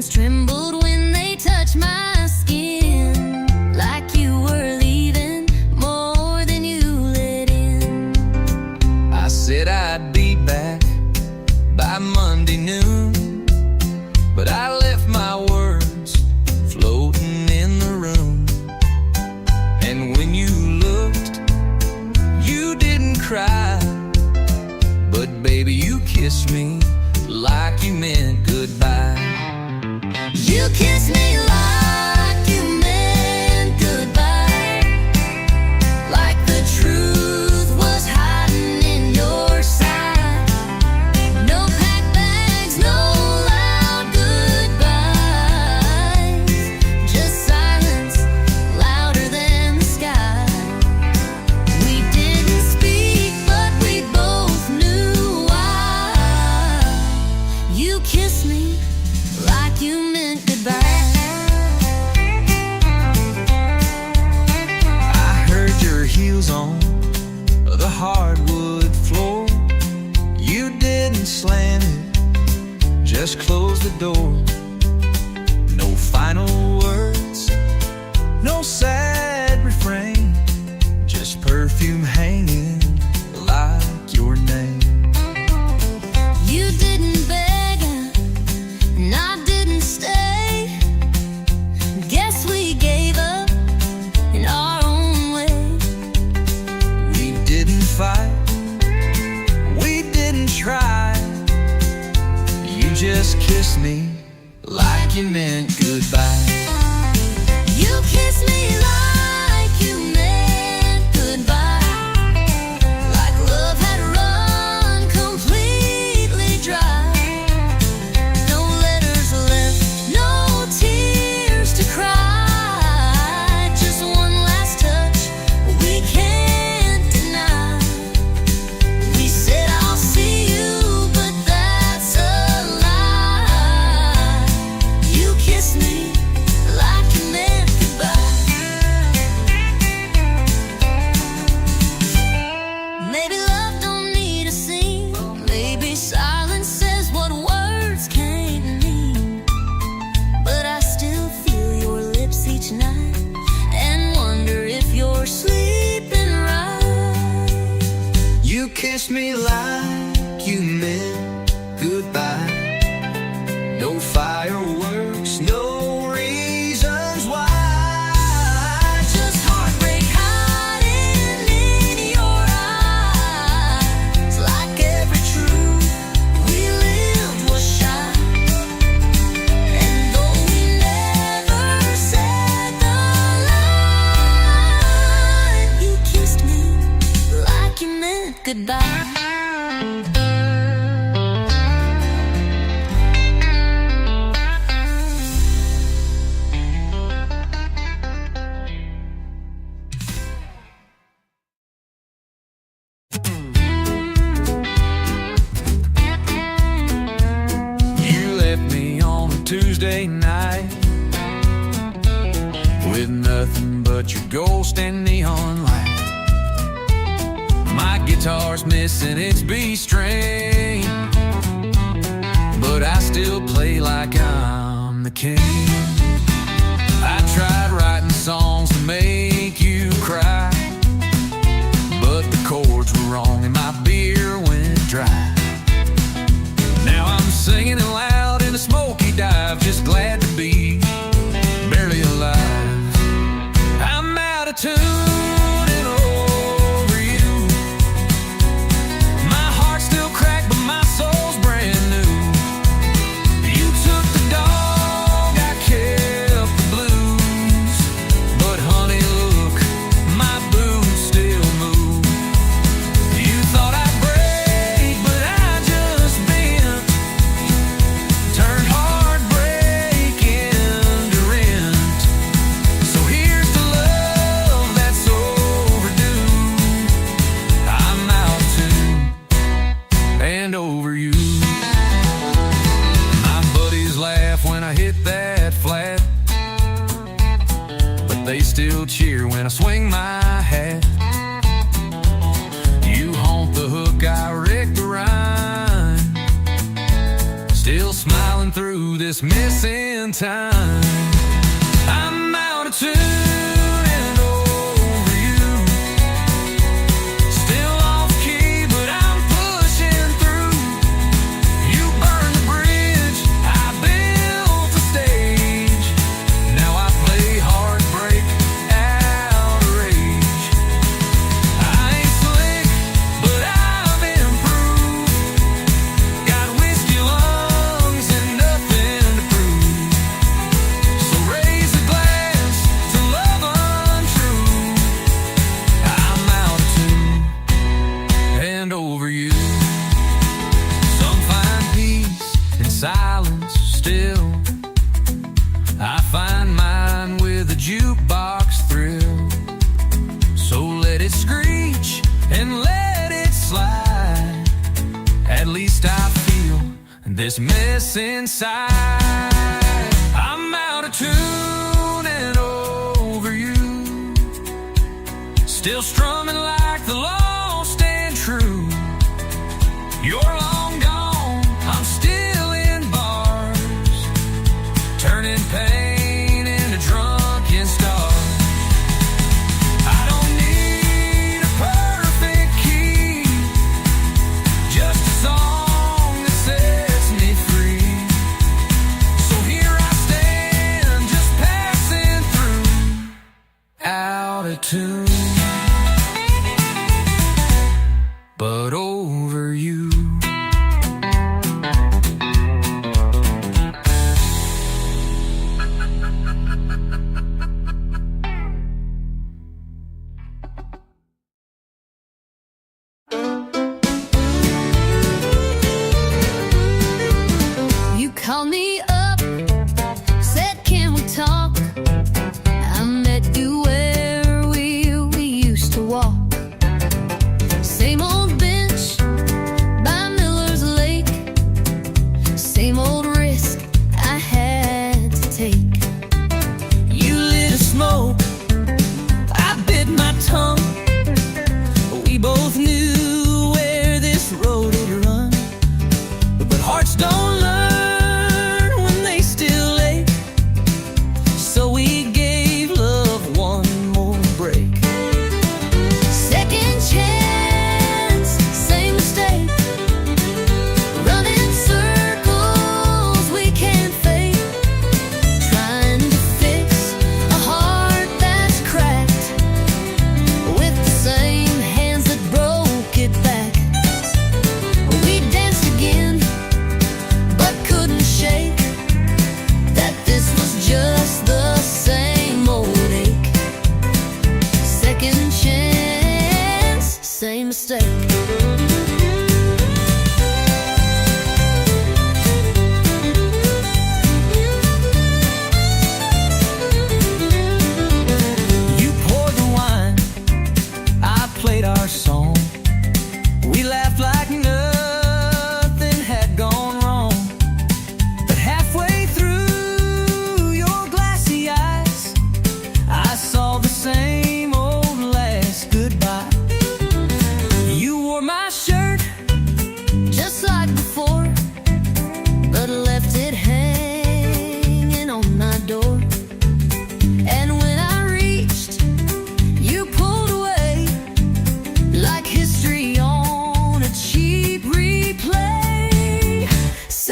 Trembled when they touched my skin, like you were leaving more than you let in. I said I'd be back by Monday noon, but I left my words floating in the room. And when you looked, you didn't cry, but baby, you kissed me like you meant goodbye. You kissed me like you meant goodbye, like the truth was hiding in your side. No packed bags, no loud goodbyes, just silence louder than the sky. We didn't speak, but we both knew why. You kissed me like you meant goodbye. I heard your heels on the hardwood floor. You didn't slam it, just closed the door. No final words, no sad refrain, just perfume hanging like your name. You didn't beg and I didn't stay. Guess we gave up in our own way. We didn't fight, we didn't try. You just kissed me like you meant goodbye. You kissed me like you meant goodbye, like love had run completely dry. No letters left, no tears to cry, just one last touch we can't deny. We said I'll see you, but that's a lie. You kissed me like you meant goodbye. Tuesday night with nothing but your ghost and neon light. My guitar's missing its B string, but I still play like I'm the king. I tried writing songs to make you cry, but the chords were wrong and my beer went dry. Now I'm singing it loud in a smoky dive, just glad to be barely alive. I'm out of tune and over you. My heart's still cracked, but my soul's brand new. You took the dog, I kept the blues. But honey, look, my boots still move. You thought I'd break, but I just bent. Turned heartbreak into rent. So here's to love that's overdue. I'm out of tune and over you. My buddies laugh when I hit that flat, but they still cheer when I swing my hat. You haunt the hook, I wreck the rhyme, still smiling through this missing time. I'm out of tune and over you. Still off key, but I'm pushing through. You burned the bridge, I built the stage. Now I play heartbreak out of rage. I ain't slick, but I've improved. Got whiskey lungs and nothing to prove. So raise a glass to love untrue. I'm out of tune and over you. Some find peace in silence still. I find mine with a jukebox thrill. So let it screech and let it slide. At least I feel this mess inside. I'm out of tune and over you. Still strumming like the lost and true. You're long gone, I'm still in bars, turning pain into drunken stars. I don't need a perfect key, just a song that sets me free. So here I stand, just passing through, out of tune.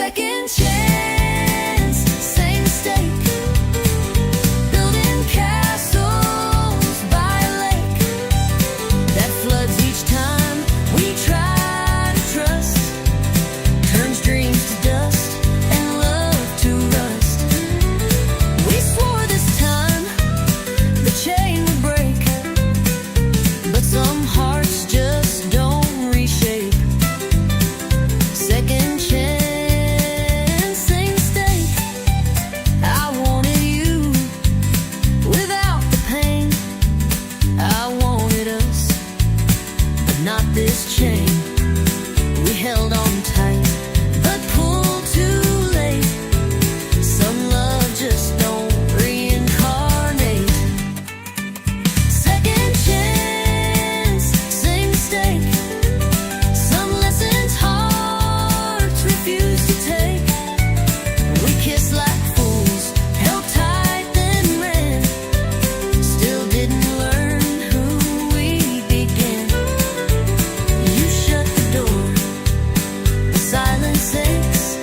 Second chance, same mistake. Building castles by a lake that floods each time we try to trust. Turns dreams to dust and love to rust. We swore this time the chain would break, but some hearts just don't reshape. Second chance, same mistake. I wanted you without the pain. I wanted us, but not this chain. We held on tight, but pulled too late. Some love just don't reincarnate. Second chance, same mistake. Some lessons hearts refuse to take. We kissed like fools, held tight then ran. Still didn't learn who we began. You shut the door, the silence aches.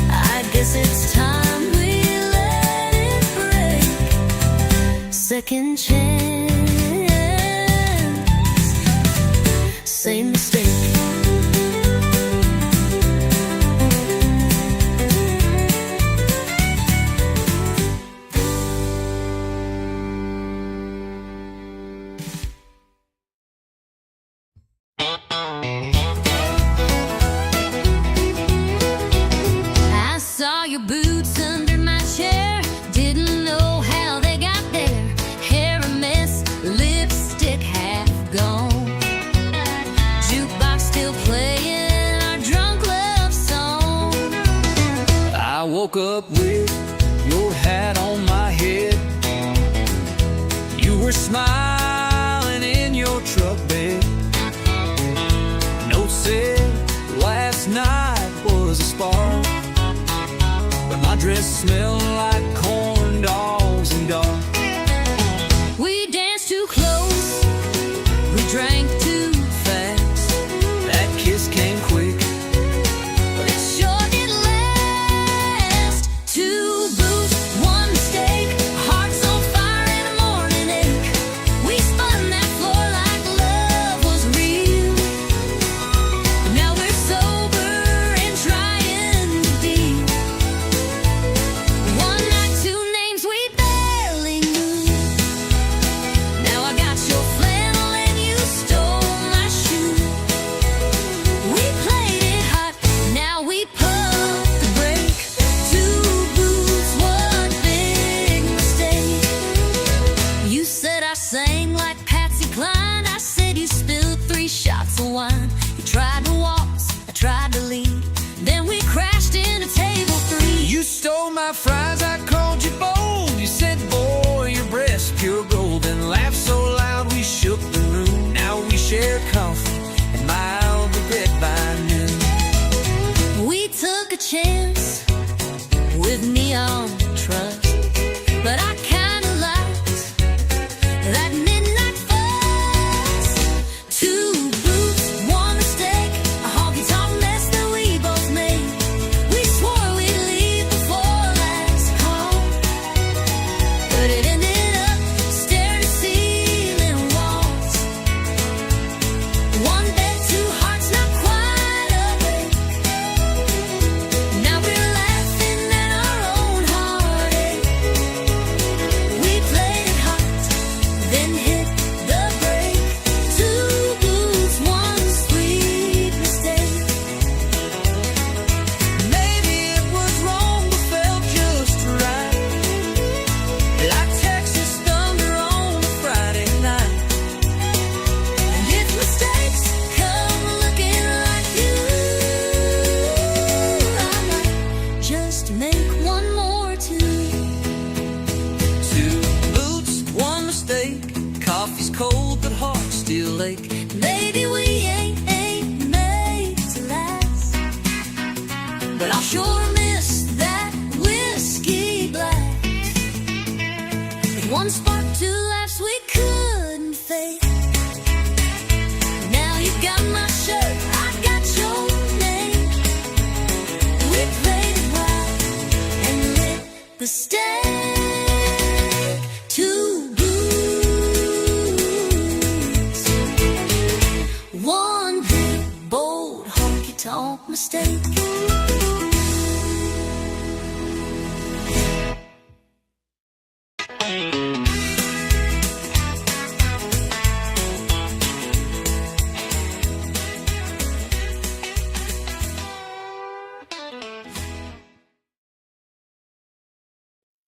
I guess it's time we let it break. Second chance, same mistake. I saw your boots under my chair. Didn't know how they got there. Hair a mess, lipstick half gone. Jukebox still playing our drunk love song. I woke up with your hat on my head. You were smiling in your truck bed. Note said last night was a spark, but my dress smelled like corn dogs and dark. We danced too close, we drank too fast. That kiss came quick. But it sure did last. Two boots, one mistake. Hearts on fire and a morning ache. We spun that floor like love was real. Now we're sober and trying to deal. One night, two names we barely knew. Now I got your flannel and you stole my shoe. We played it hot, now we pump the brake. Two boots, one big mistake. You said I sang like Patsy Cline. I said you spilled 3 shots of wine. You tried to waltz, I tried to lead. Then we crashed into table 3. You stole my fries, I called you bold. You said, boy, your breast pure gold. And laughed so loud we shook the room. Now we share coffee and mild regret by noon. We took a chance with neon trust, but I kinda liked that midnight fuss. Two boots, one mistake, a honky-tonk mess that we both made. We swore we'd leave before last call, but it ended up stair-to-ceiling walls. One bed, two hearts, not quite awake. Now we're laughing at our own heartache. We played it hot, then hit the brake. Two boots, one sweet mistake. Maybe it was wrong, but felt just right. Like Texas thunder on a Friday night. And if mistakes come looking like you, I might just make one more too. Two boots, one mistake. Coffee's cold, but hearts still ache. Maybe we ain't made to last, but I'll sure miss that whiskey blast. One spark, two laughs we couldn't fake. Now you got my shirt, I got your name. We play the stake to bruise. One big, bold honky-tonk mistake.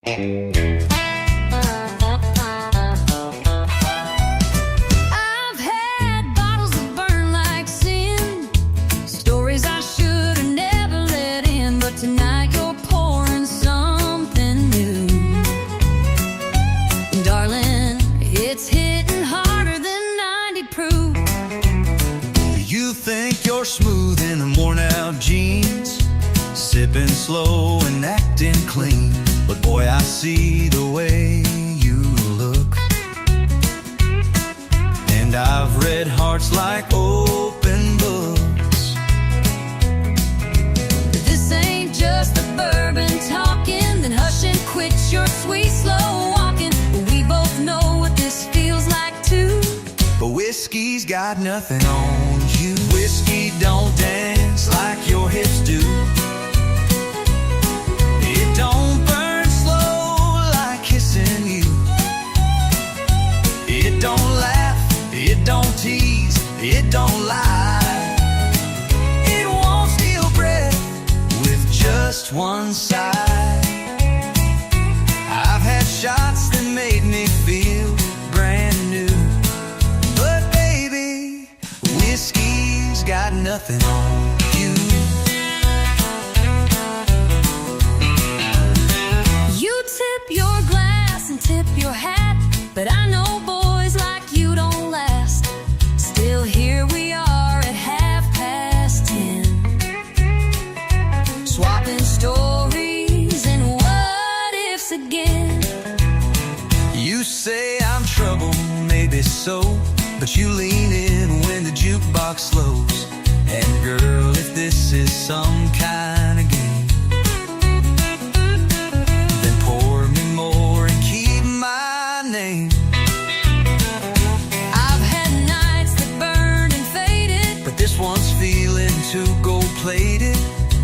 I've had bottles that burn like sin, stories I should have never let in, but tonight you're pouring something new. Darling, it's hitting harder than 90 proof. You think you're smooth in the worn out jeans, sipping slow and acting clean. But boy, I see the way you look, and I've read hearts like open books. If this ain't just the bourbon talking, then hush and quit your sweet slow walking. We both know what this feels like too. But whiskey's got nothing on you. Whiskey don't dance like your hips do. It don't burn slow like kissing you. It don't laugh, it don't tease, it don't lie. It won't steal breath with just one sigh. I've had shots that made me feel brand new, but baby, whiskey's got nothing on you. You tip your glass and tip your hat, but I know boys like you don't last. Still here we are at 10:30, swapping stories and what ifs again. You say I'm trouble, maybe so, but you lean in when the jukebox slows. And girl, if this is some kind of game, then pour me more and keep my name. I've had nights that burned and faded, But this one's feeling too gold-plated.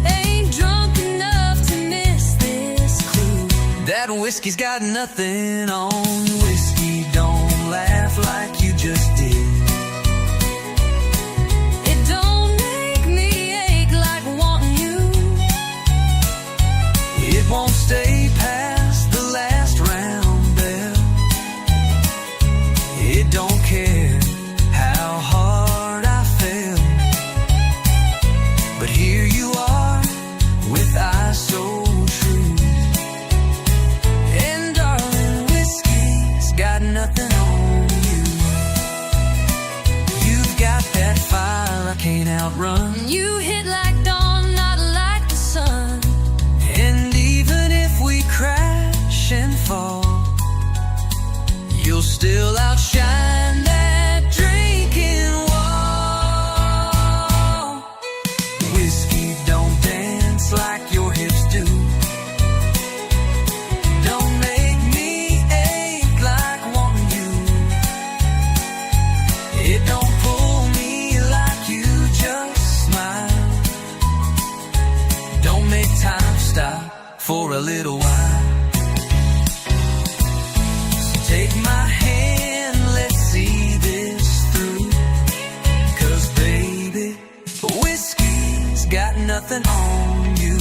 ain't drunk enough to miss this clue. That whiskey's got nothing on you. Whiskey don't laugh like you just did. It don't make me ache like wanting you. It won't stay past the last round bell. It don't care how hard I fell. But here you are with eyes so true. And darling, whiskey's got nothing on you. You've got that fire I can't outrun. You hit like dawn, not like the sun. And even if we crash and fall, you'll still outshine that drinking wall. Whiskey don't dance like your hips do. Don't make me ache like wanting you. It don't pull me like you just smile. Don't make time stop for a little while. So take my hand, let's see this through. 'Cause baby, whiskey's got nothing on you.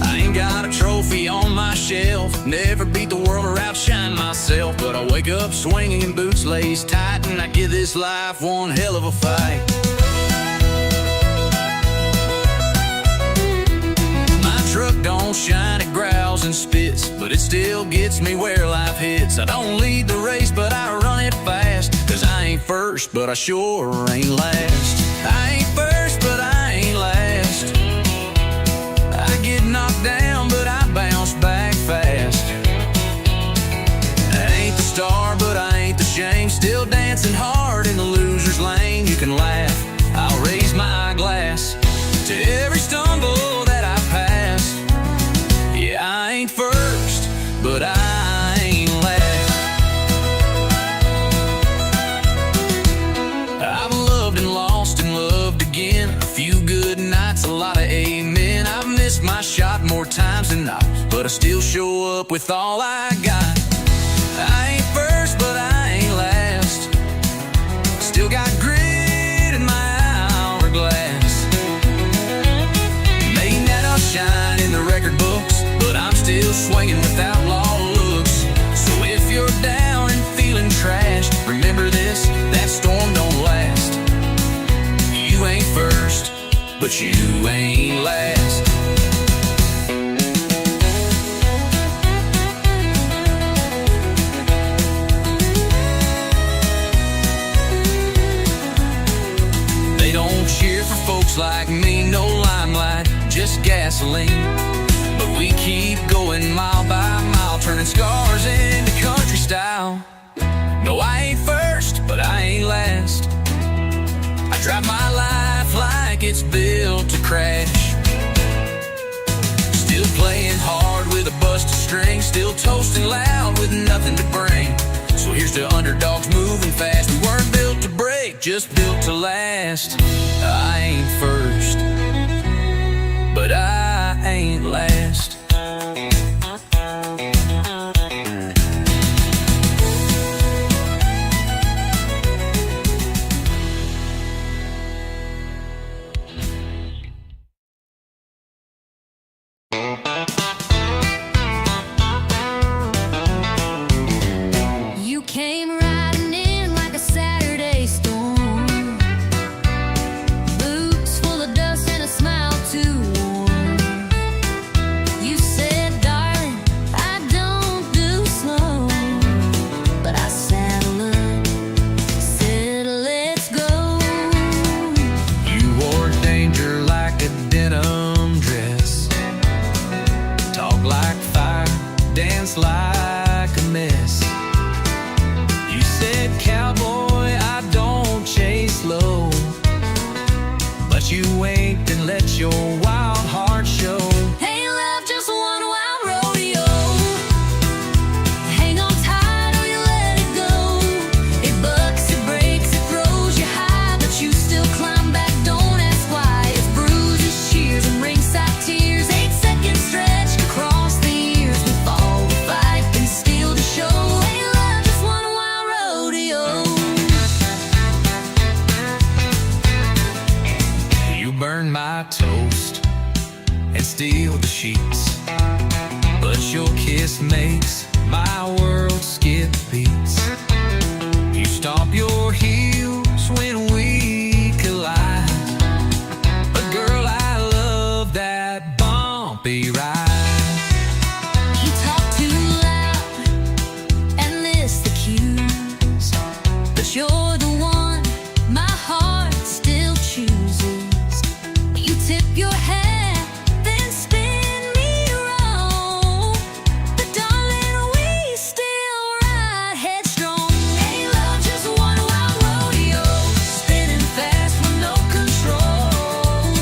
I ain't got a trophy on my shelf, never beat the world or outshine myself, but I wake up swinging, boots laced tight, and I give this life one hell of a fight. My truck don't shine, it growls and spits, but it still gets me where life hits. I don't lead the race, but I run it fast, 'cause I ain't first, but I sure ain't last. I ain't first, but I still show up with all I got. I ain't first, but I ain't last. Still got grit in my hourglass. May not shine in the record books, but I'm still swinging with outlaw looks. So if you're down and feeling trashed, remember this, that storm don't last. You ain't first, but you ain't last. They don't cheer for folks like me, no limelight, just gasoline. But we keep going mile by mile, turning scars into country style. No, I ain't first, but I ain't last. I drive my life like it's built to crash. Still playing hard with a busted string, still toasting loud with nothing to bring. So here's to underdogs moving fast. We weren't built to break, just built to last. I ain't first, but I ain't last. You came riding in like a Saturday storm, boots full of dust and a smile too warm. You said, darling, I don't do slow, but I saddled up, said, let's go. You wore danger like a denim dress, talk like fire, dance like a mess. You said, cowboy, I don't chase low, but you winked and let your wild heart show. Hey, love, just one wild rodeo. Hang on tight or you let it go. It bucks, it breaks, it throws you high, but you still climb back, don't ask why. It's bruises, cheers, and ringside tears. 8-second stretch across the years. We fall, we fight, and still to show. Hey, love, just one wild rodeo. You burn my toast and steal the sheets, but your kiss makes my world skip beats. You stomp your heels when we collide, but girl, I love that bumpy ride. You talk too loud and miss the cues, but you're the one my heart still chooses. You tip your head, then spin me around, but darling, we still ride headstrong. Hey, love, just one wild rodeo, spinning fast with no control.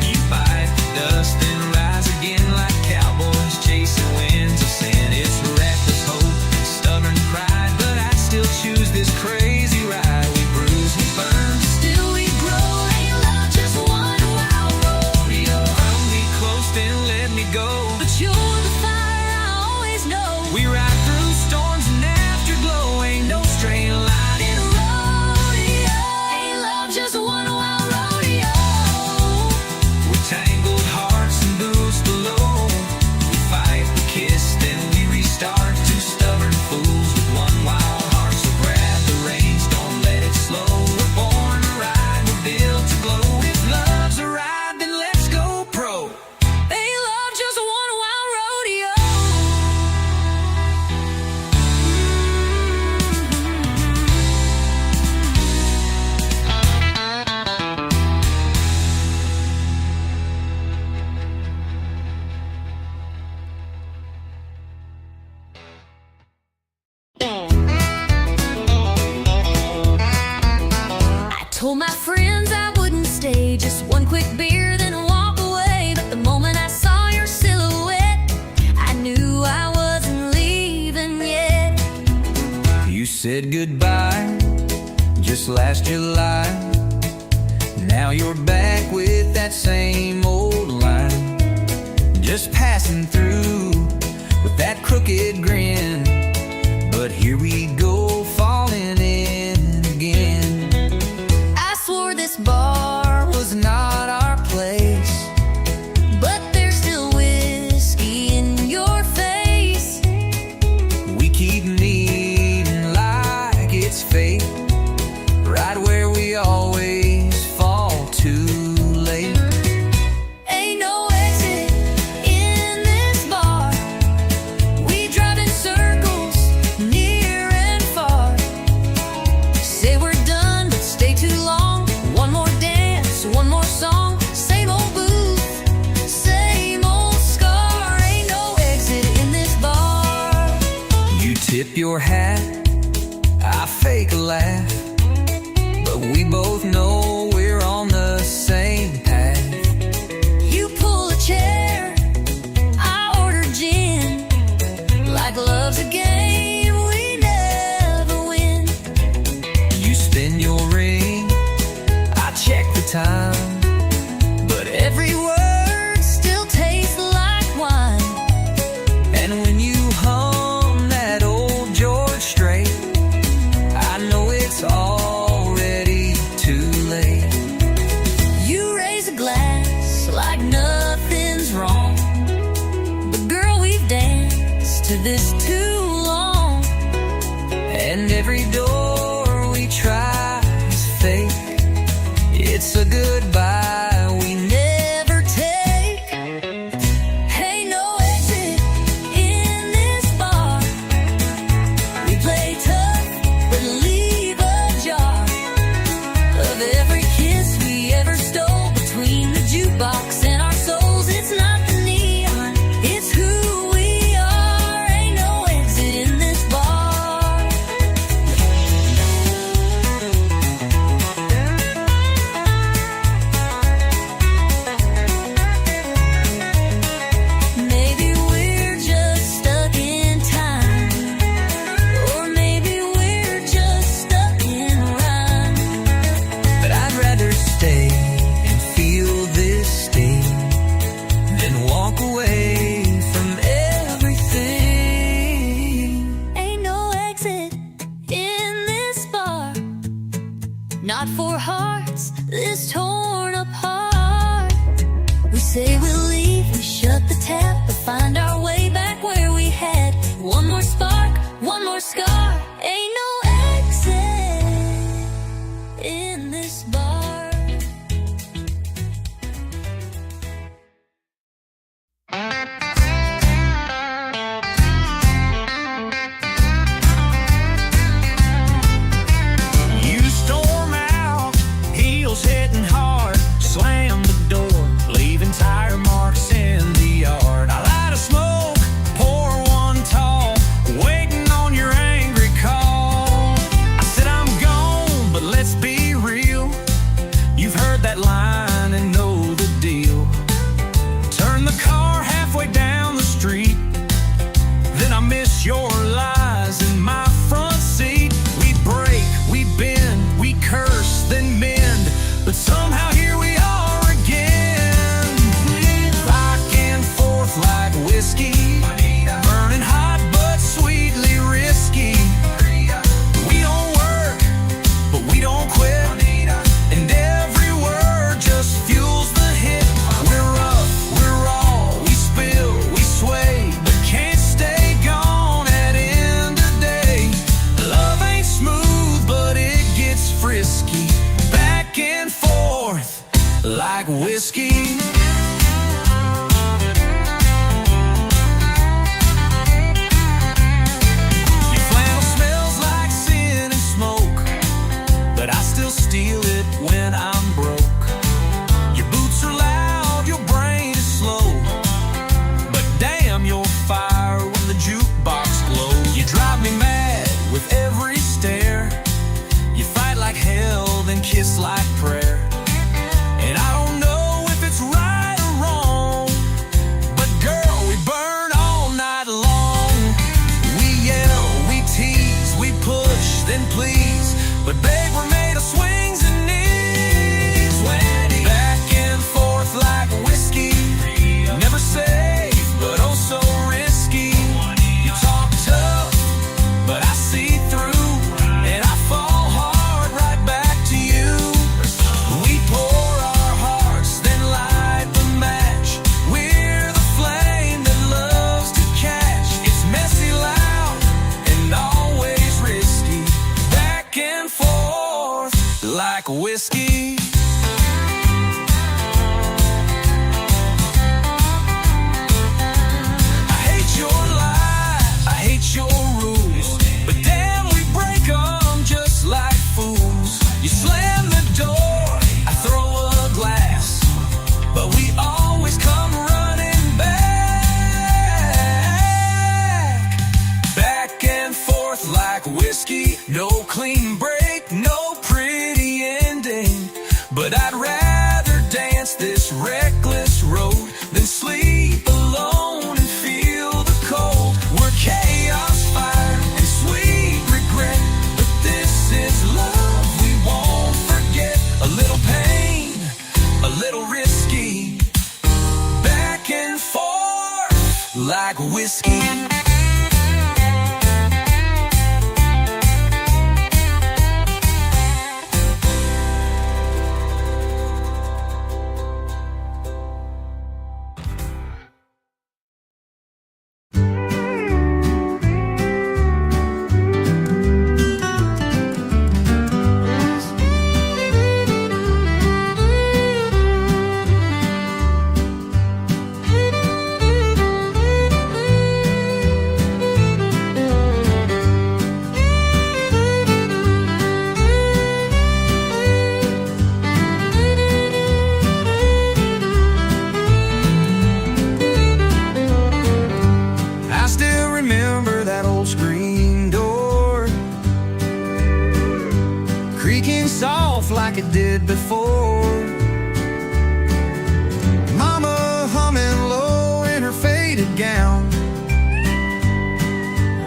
You bite the dust and rise again like cowboys chasing winds of sin. It's reckless hope and stubborn pride, but I still choose this crazy ride. We bruise, we burn, Still we grow. Hey, love, just one wild rodeo. hold me close, then let me go. But you're the fire I always know. We ride through storms and afterglow. Ain't no straight line in a Rodeo. Hey, love, just one wild rodeo. with tangled hearts and boots below. We fight, we kiss, then we restart. Two stubborn fools with one wild heart. So grab the reins, don't let it slow. We're born to ride, we're built to glow. If love's a ride, then let's go pro. Hey, love, just one wild rodeo. I told my friends I wouldn't stay, just one quick beer, then walk away. But the moment I saw your silhouette, I knew I wasn't leaving yet. You said goodbye just last July. Now you're back with that same old line, just passing through crooked grin. But here we go, falling in again. I swore this bar Was not our place. but there's still whiskey in your face. We keep meeting like it's fate, right where we always fall too late. Ain't no exit in this bar. We drive in circles, near and far. Say we're done, but stay too long. One more dance, one more song. Same old booth, same old scar. Ain't no exit in this bar. You tip your hat, I fake a laugh, but we both know we're on the same path. You pull a chair, I order gin. Like love's a game we never win. You spin your ring, I check the time, but every word still tastes like wine. And when you hum that old George Strait, I know it's already too late. You raise a glass like nothing's wrong. But girl, we've danced to this too long. And every door we try is fake. It's a goodbye we never take. Ain't no exit in this bar. We play tough, but leave a jar of every kiss we ever stole between the jukebox and our souls. It's not the neon, it's who we are. Ain't no exit in this bar. Maybe we're just stuck in time, or maybe we're just stuck in rhyme. But I'd rather stay and feel this sting than walk away from everything. Ain't no exit in this bar, not for hearts this torn apart. We say we'll leave, we shut the tap, but find our way back where we had one more spark, one more scar. Ain't no exit in this bar. You storm out, heels hitting hard, slam the door, leaving tire marks in the yard. I light a smoke, pour one tall, waiting on your angry call. I said I'm gone, but let's be real. You've heard that line and know the deal. Turn the car halfway down the street, then I miss your lies in my front seat. We break, we bend, we curse, then mend, but somehow here we are again. Back and forth like whiskey, burning hot but sweetly risky. We don't work, but we don't quit, and every word just fuels the hit. We're rough, we're raw, we spill, we sway, but can't stay gone at end of day. Love ain't smooth, but it gets frisky, back and forth like whiskey. Your flannel smells like sin and smoke, but I still steal it when I'm broke. Your boots are loud, your brain is slow, but damn, you're fire when the jukebox glows. You drive me mad with every stare. You fight like hell, then kiss like prayer. And I don't know if it's right whiskey. I hate your lie, I hate your rules, but damn, we break 'em just like fools. You slam the door, I throw a glass, but we always come running back. Back and forth like whiskey, no clean break, no pretty ending. But I'd rather dance this reckless road than sleep alone and feel the cold. We're chaos, fire, and sweet regret, but this is love we won't forget. A little pain, a little risky, back and forth like whiskey. I still remember that old screen door creaking soft like it did before. Mama humming low in her faded gown,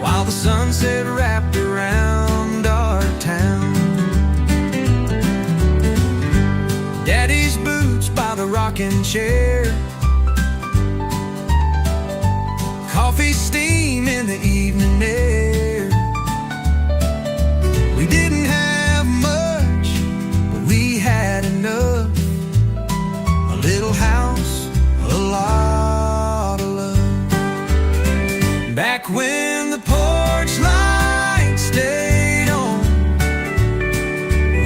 while the sunset wrapped around our town. Daddy's boots by the rocking chair, coffee steam in the evening air. We didn't have much, but we had enough. A little house, a lot of love. Back when the porch light stayed on,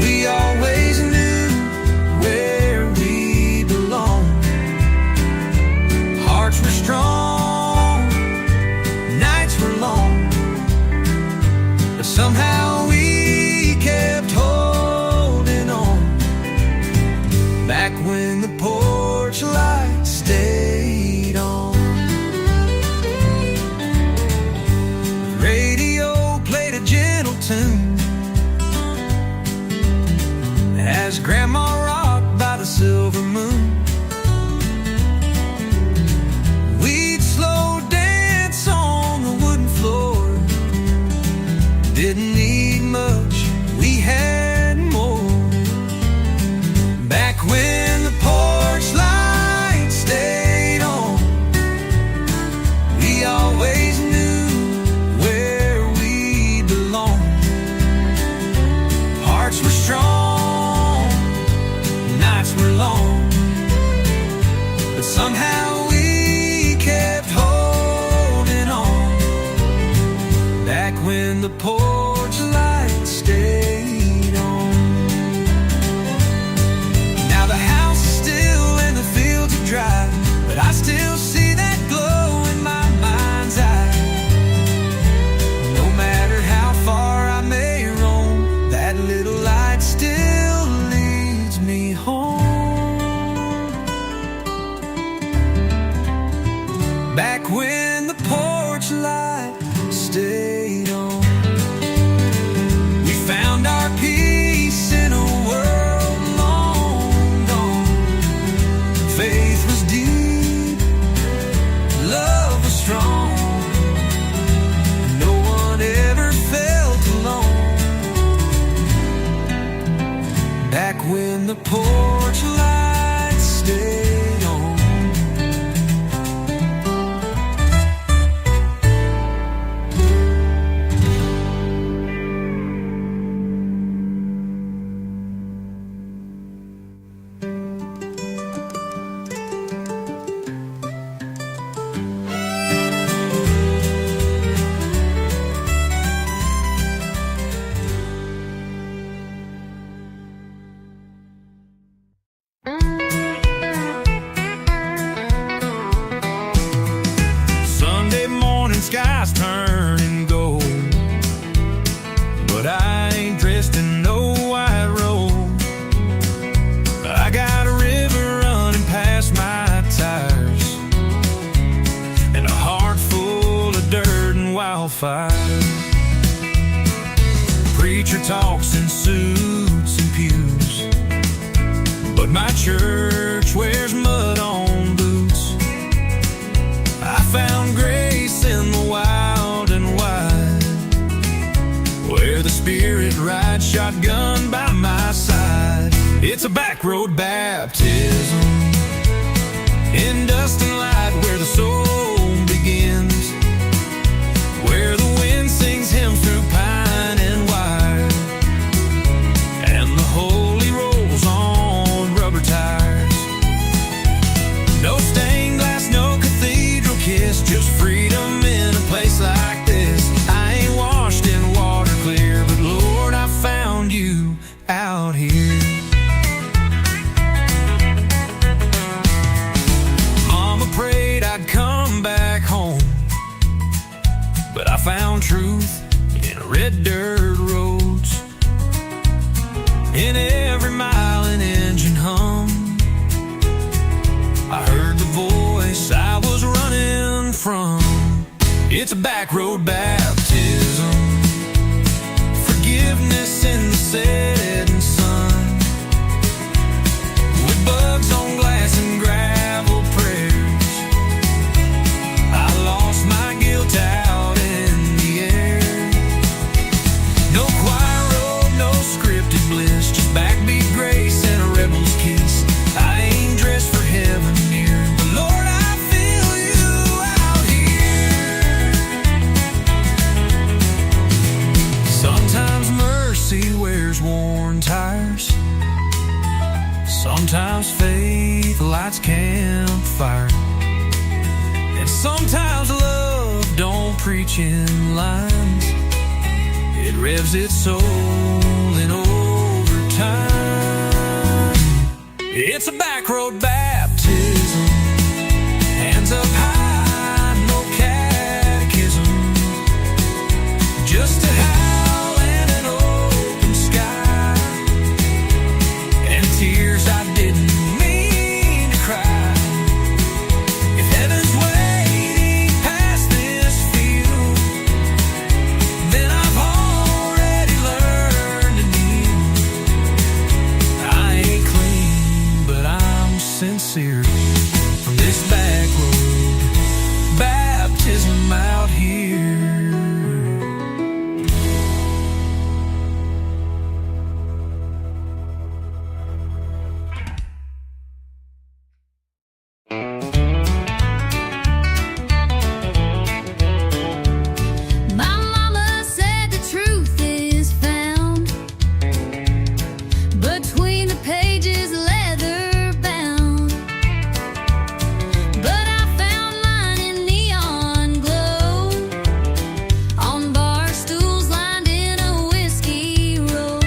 we always knew where we belonged. Hearts were strong, nights were long, but somehow we kept holding on. Back when the porch light stayed on, the radio played a gentle tune as Grandma rocked by the silver moon. We'd slow dance on the wooden floor, didn't need much, we had more. Back when the porch light stayed on, we always knew where we belonged. Hearts were strong, nights were long, but somehow we kept holding on. Back when the porch light stayed on. Now the house is still and the fields are dry, but I still see that glow in my mind's eye. No matter how far I may roam, that little light still leads me home. Back when the porch light stayed on. fire. Preacher talks in suits and pews, but my church wears mud on boots. I found grace in the wild and wide, where the Spirit rides shotgun by my side. It's a back road baptism in dust and light, where the soul begins, where the wind sings hymns through pine and wire, and the holy rolls on rubber tires. No stained glass, no cathedral kiss, just freedom in a place like this. I ain't washed in water clear, but Lord, I found you out here. Mama prayed I'd come back home, but I found truth in red dirt roads, in every mile an engine hum. I heard the voice I was running from. It's a back road baptism, forgiveness in the setting sun, with bugs on glass and gravel prayers. I lost my guilt out in the air. No choir robe, no scripted bliss, just backbeat grace and a rebel's kiss. I ain't dressed for heaven near, but Lord, I feel you out here. Sometimes mercy wears worn tires, sometimes faith lights campfire, and sometimes love don't preach in lines. It revs its soul in overtime. It's a back road baptism, hands up high, no catechism, just a howl and an open sky, and tears I didn't mean to cry. If heaven's waiting past this field, then I've already learned to kneel. I ain't clean, but I'm sincere, from this back road baptism out here. My mama said the truth is found between the pages, leather bound. But I found mine in neon glow, on bar stools lined in a whiskey roll.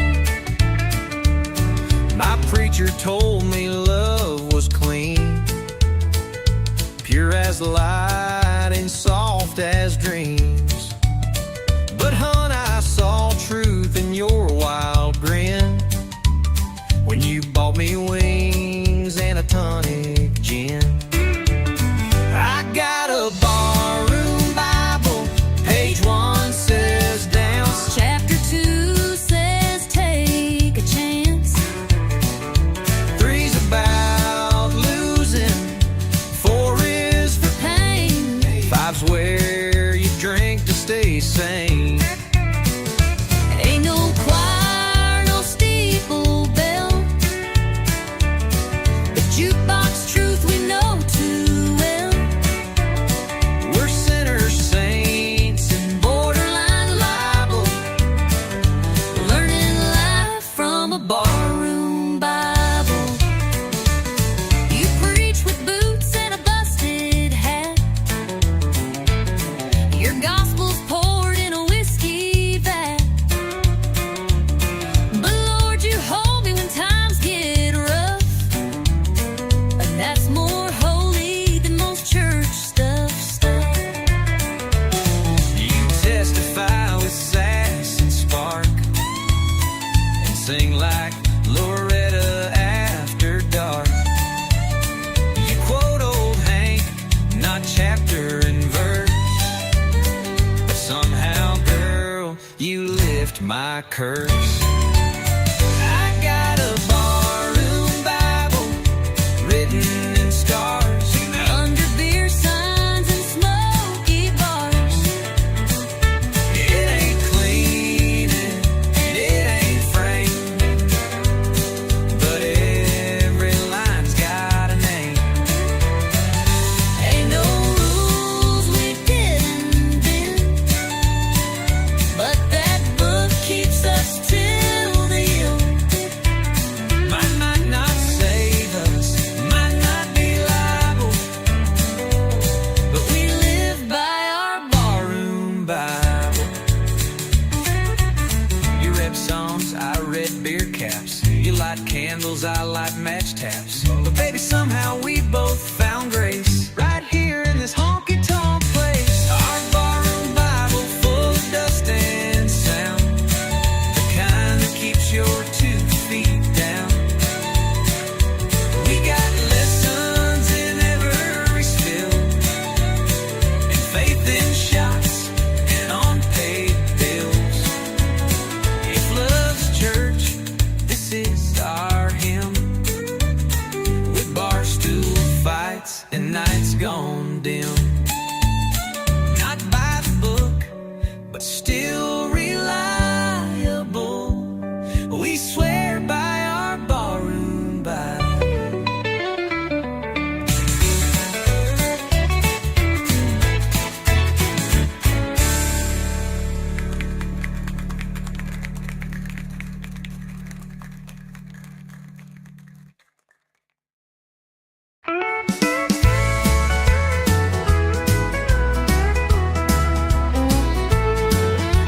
My preacher told me love was clean, pure as the light and soft as dreams. But hun, I saw truth in your wild grin, when you bought me wings and a tonic gin. I got a barroom Bible, page 1 says dance. Chapter 2 says take a chance. 3's about losing, 4 is for Pain. my curse. I got a barroom Bible written in stars. Under beer signs and smoky bars. It ain't clean and it ain't framed, but every line's got a name. Ain't no rules we didn't bend, but that book keeps us till the end. Might not save us, might not be liable, but we live by our barroom Bible. You rap songs, I read beer caps. You light candles, I light match taps. But baby, somehow we both found grace right here in this honky-tonk place. Our barroom Bible full of dust and sound, the kind that keeps your 2 feet down. We got lessons in every spill, and faith in shots and unpaid bills. If love's church, this is our hymn, with bar stool fights and nights gone dim. Not by the book, but still reliable. We swear by our barroom Bible.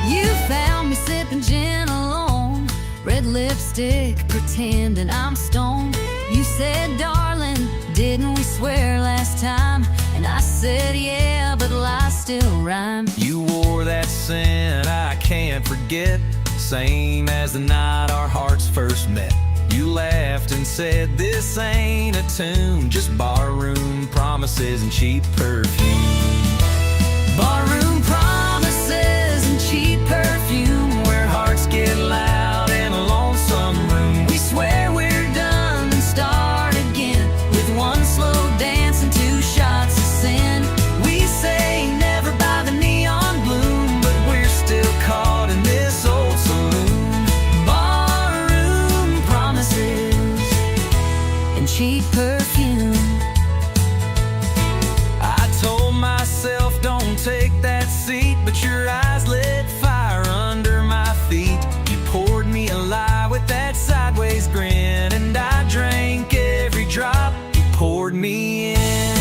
You found me sipping gin alone, red lipstick, pretending I'm stoned. You said, darling, didn't we swear last time? And I said, yeah, but lies still rhyme. You wore that scent I can't forget, same as the night our hearts first met. You laughed and said, this ain't a tune, just barroom promises and cheap perfume. Barroom promises and cheap perfume, where hearts get loud in a lonesome room. We swear we're done and start again, with one slow dance and 2 shots of sin. We say never by the neon bloom, but we're still caught in this old saloon. Barroom promises and cheap perfume. I told myself, don't take that seat, but your eyes lit fire under my feet. You poured me a lie with that sideways grin, and I drank every drop you poured me in.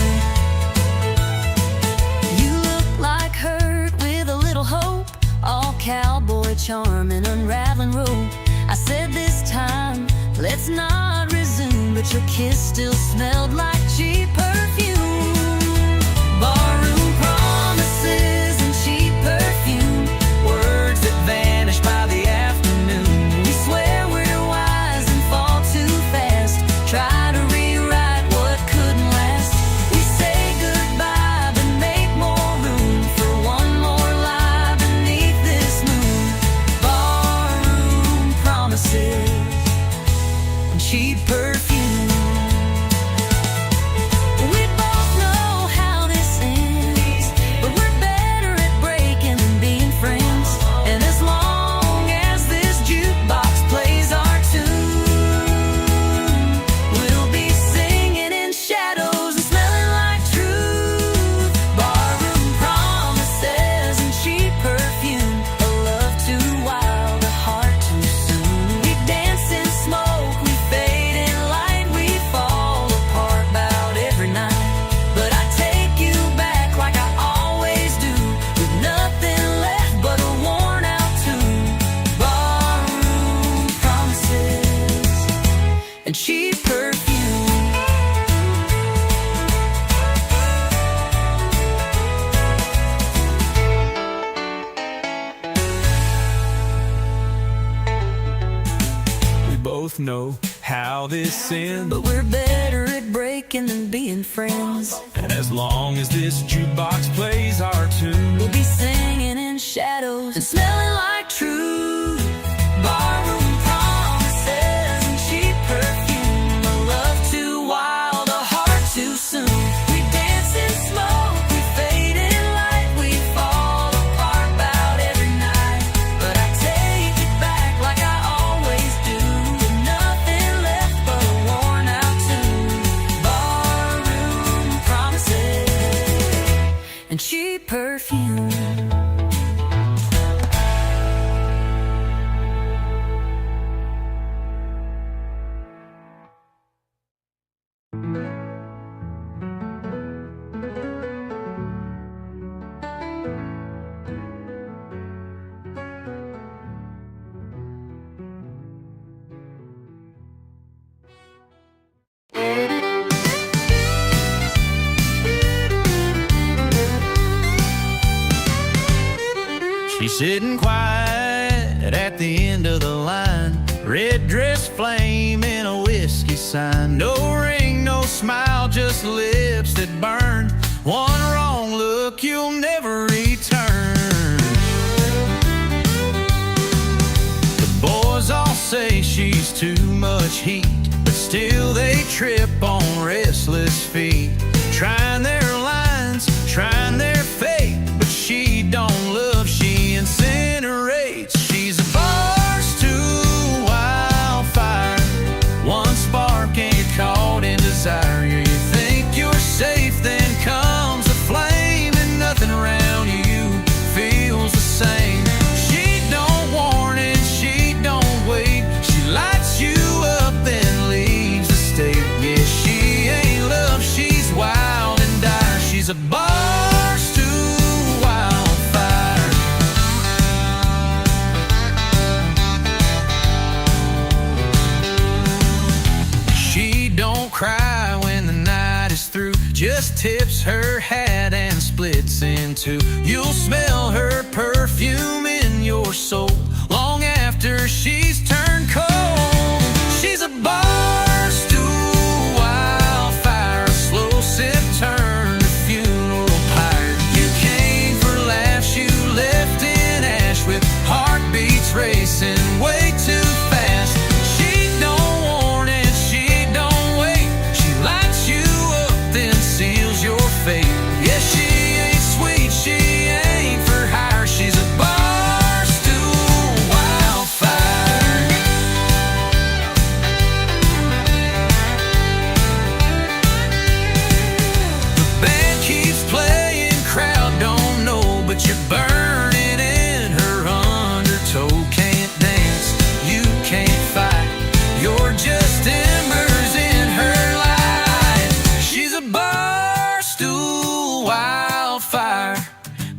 You look like hurt with a little hope, all cowboy charm and unraveling rope. I said this time, let's not resume, but your kiss still smelled like cheap perfume. Barroom promises and cheap perfume, words that vanish by the afternoon. We swear we're wise and fall too fast, try to rewrite what couldn't last. We say goodbye but make more room for one more lie beneath this moon. Barroom promises and cheap perfume. We both know how this ends, but we're better at breaking than being friends. And as long as this jukebox plays our tune, we'll be singing in shadows and smelling like truth. Barroom promises and cheap perfume, a love too wild, a heart too soon. We dance in smoke, we fade in light, we fall apart about every night. But I take you back like I always do, with nothing left but a worn out tune. Barroom promises and cheap perfume. We both know how this ends, But we're better at breaking than being friends. and as long as this jukebox plays our tune, We'll be singing in shadows and smelling like truth. She's sitting quiet at the end of the line, red dress flame in a whiskey sign. No ring, no smile, just lips that burn. One wrong look, you'll never return. The boys all say she's too much heat, but still they trip on restless feet. Trying their lines, trying their fate, but she don't love, she incinerates. She's a barstool wildfire, one spark and you're caught in desire. You think you're safe, then comes a flame, and nothing around you feels the same. She don't warn and she don't wait, she lights you up then leaves the state. Yeah, she ain't love, she's wild and dire. She's a barstool wildfire. She don't cry when the night is through, just tips her hat and splits in two. You'll smell her perfume in your soul long after she's turned cold. She's a barstool wildfire, a slow sip turn to funeral pyre. You came for laughs, you left in ash with heartbeats racing way too fast. She don't warn and she don't wait, she lights you up then seals your fate. Yeah, she ain't sweet, she ain't for hire, she's a barstool wildfire. The band keeps playing, crowd don't know, but you're burning in her undertow. Can't dance, you can't fight, you're just embers in her light. She's a barstool wildfire,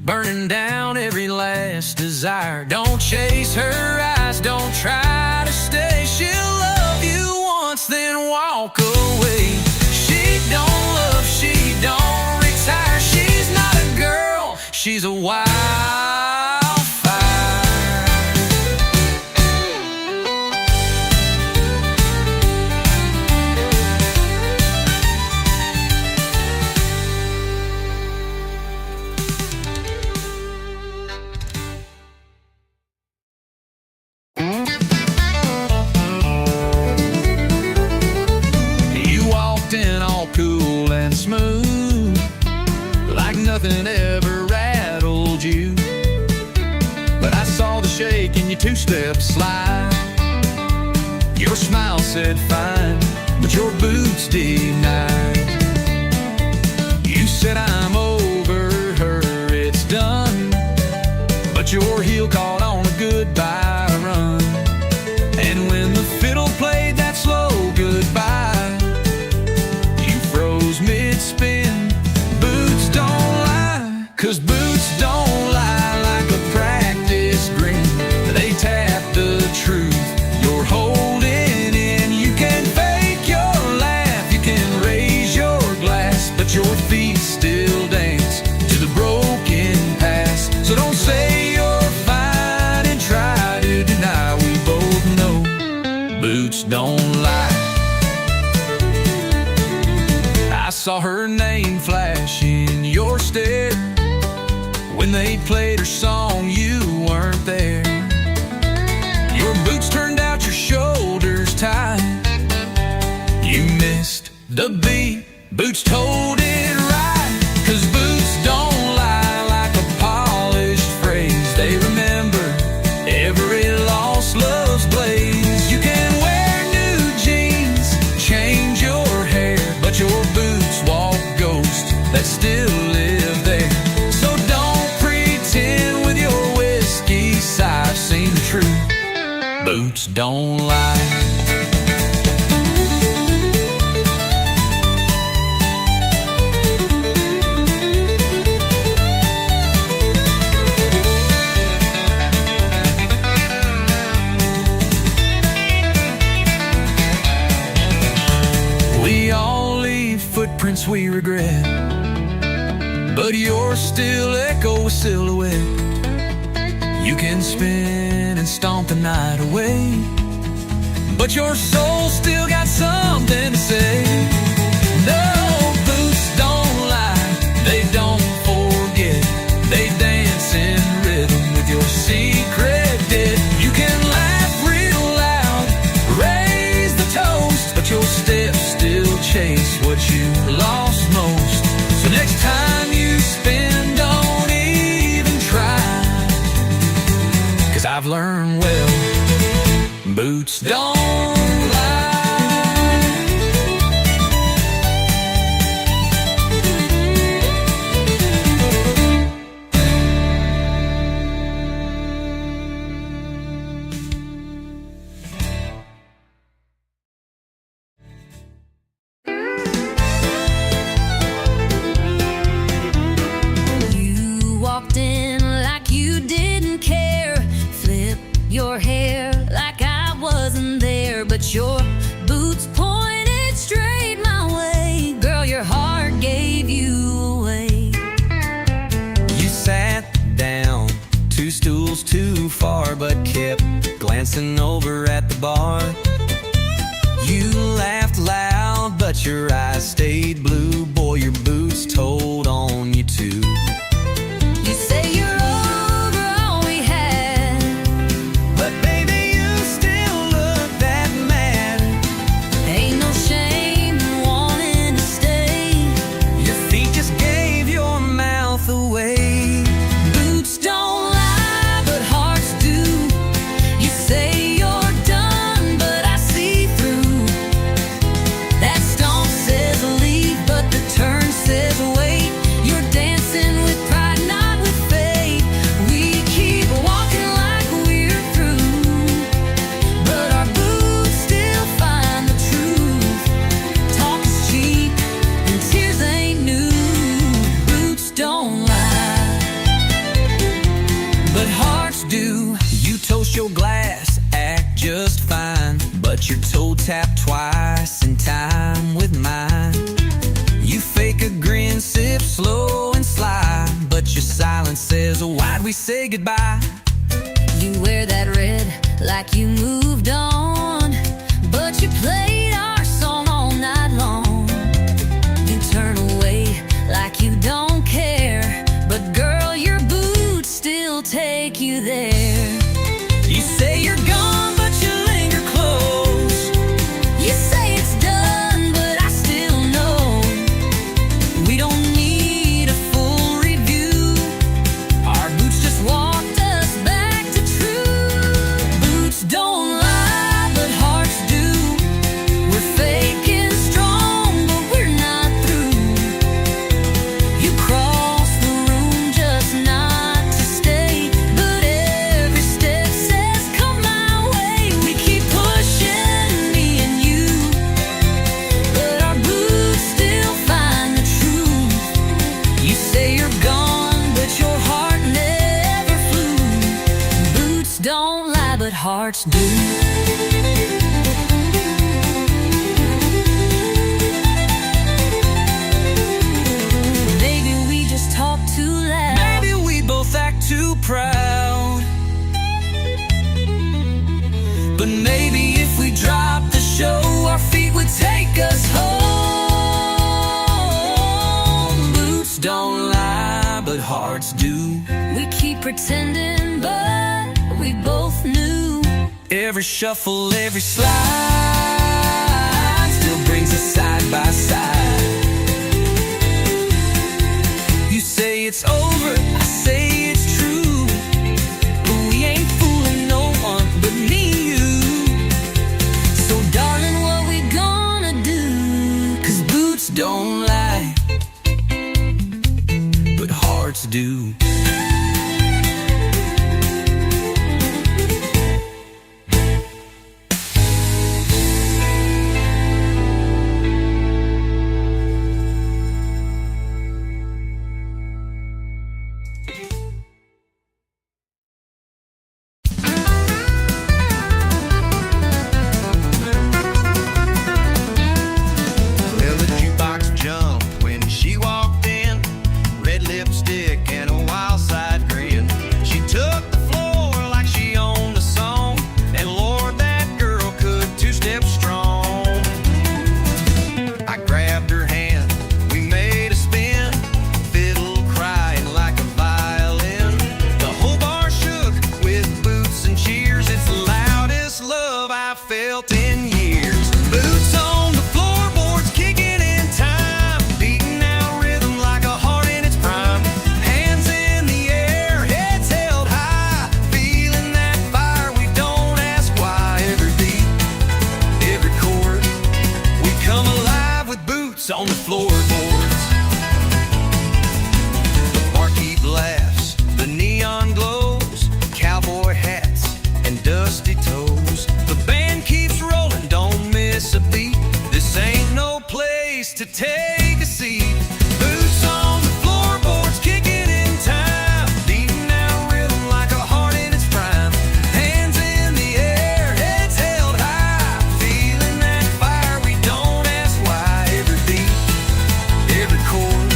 burning down every last desire. Don't chase her eyes, don't try to stay. She'll love you once, then walk away. She don't love, she don't retire. She's not a girl, she's a wildfire. You walked in all cool and smooth, like nothing ever rattled you. But I saw the shake in your two-step slide. Your smile said fine, but your boots denied. You said I'm over her, it's done, but your heel caught on a goodbye run. And when the fiddle played that slow goodbye, you froze mid-spin. Boots don't lie, 'cause boots don't lie like a practice grin. They tap the truth you're holding in. You can fake your laugh, you can raise your glass, but your feet still dance to the broken past. So don't say you're fine and try to deny. We both know boots don't lie. I saw her name flash in your stare. When they played her song, you weren't there. Your boots turned out, your shoulders tight. You missed the beat, boots told it right. 'Cause boots don't lie like a polished phrase. They remember every lost love's blaze. You can wear new jeans, change your hair, but your boots walk ghosts that still live there. So don't pretend with your whiskey sigh. I've seen the truth, boots don't lie. Footprints we regret, but yours still echo a silhouette. You can spin and stomp the night away, but your soul still got something to say. No, boots don't lie, they don't forget. They dance in rhythm with your secret debt. You can laugh real loud, raise the toast, but your steps still chase what you lost most. So next time you spin, don't even try, 'cause I've learned well, boots don't lie. You walked in like you didn't care, flip your hair like I wasn't there, but your boots pointed straight my way. Girl, your heart gave you away. You sat down, 2 stools too far, but kept glancing over at the bar. You laughed loud, but your eyes stayed blue. Boy, your boots told on you too. You say you're over all we had, But baby, you still look that mad. ain't no shame in wanting to stay. Your feet just gave your mouth away. Boots don't lie, but hearts do. You say you're done, but I see through. That stomp says leave, but the turn says wait. You're dancing with pride, not with fate. We keep walking like we're through, but our boots still find the truth. Talk is cheap and tears ain't new. Boots don't lie, But hearts do. You toast your glass, act just fine, but your toe tap twice in time with mine. You fake a grin, sip slow and sly, but your silence says, why'd we say goodbye? you wear that red like you moved on, but you played our song all night long. You turn away like you don't care, but girl, your boots still take you there. You say you're gone, but you linger close. You say it's done, but I still know we don't need a full review. Our boots just walked us back to truth. Boots don't lie, but hearts do. We're fake and strong, but we're not through. You cross the room just not to stay, but every step says come my way. We keep pushing, me and you, but our boots still find the truth. You say you're gone, but your heart never flew. Boots don't lie, but hearts do. Maybe we just talk too loud. Maybe we both act too proud. But maybe if we dropped the show, our feet would take us home. Boots don't lie, but hearts do. We keep pretending, but we both knew. Every shuffle, every slide still brings us side by side. You say it's over, I say it's true, but we ain't fooling no one but me and you. So darling, what we gonna do? 'Cause boots don't lie, but hearts do. She walked in, red lipstick and a wild side. boots on the floorboards. The barkeep laughs, the neon glows, cowboy hats and dusty toes. The band keeps rolling, don't miss a beat. This ain't no place to take a seat. Boots on the floorboards, kicking in time, beating out rhythm like a heart in its prime. Hands in the air, heads held high, feeling that fire, we don't ask why. Every beat, every chord,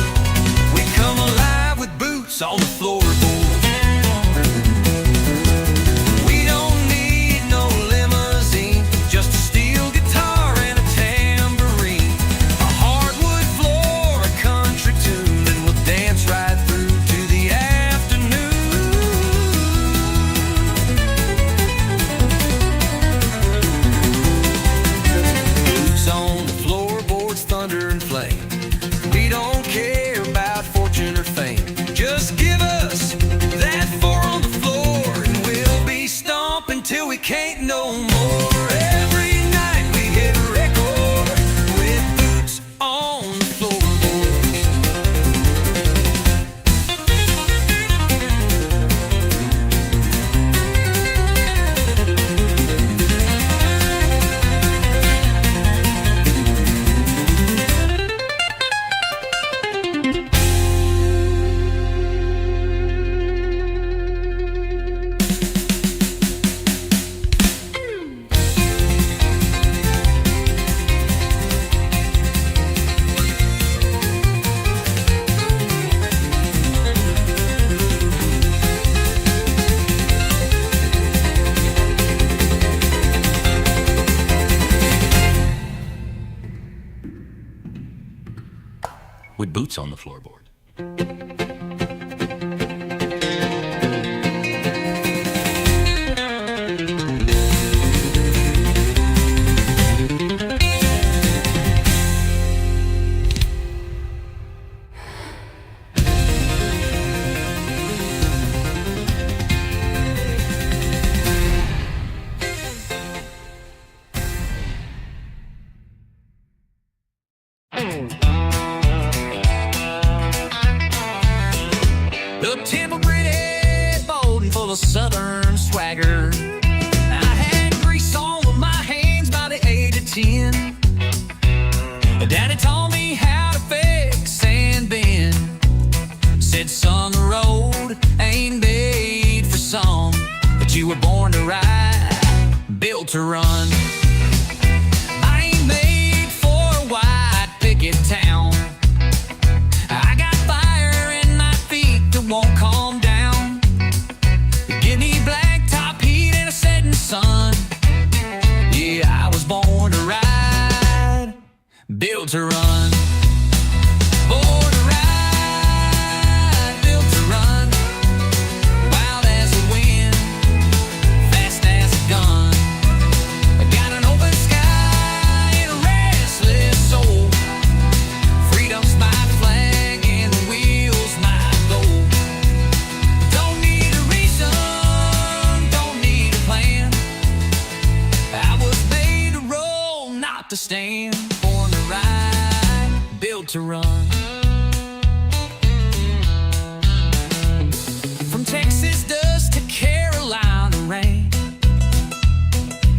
we come alive with boots on the floorboards. We don't need no limousine, just a steel guitar and a tambourine, a hardwood floor, a country tune, and we'll dance right through to the afternoon. Boots on the floorboards, thunder and flame. We don't care about fortune or fame. Just give us that four on the floor, and we'll be stomping till we can't no more. Every night we hit a record with boots on the floorboards. With boots on the floorboard. The temple-bred head, bold and full of southern swagger. I had grease on with my hands by the age of 10. Daddy taught me how to fix and bend. Said, son, the road ain't made for some, but you were born to ride, built to run. I ain't made for a white picket town. I got fire in my feet that won't calm down. Give me black top heat and a setting sun. Yeah, I was born to ride, built to run. Born to ride, built to run. Wild as the wind, fast as a gun. I got an open sky and a restless soul. Freedom's my flag and the wheels my goal. Don't need a reason, don't need a plan. I was made to roll, not to stand. Born to ride, built to run. From Texas dust to Carolina rain,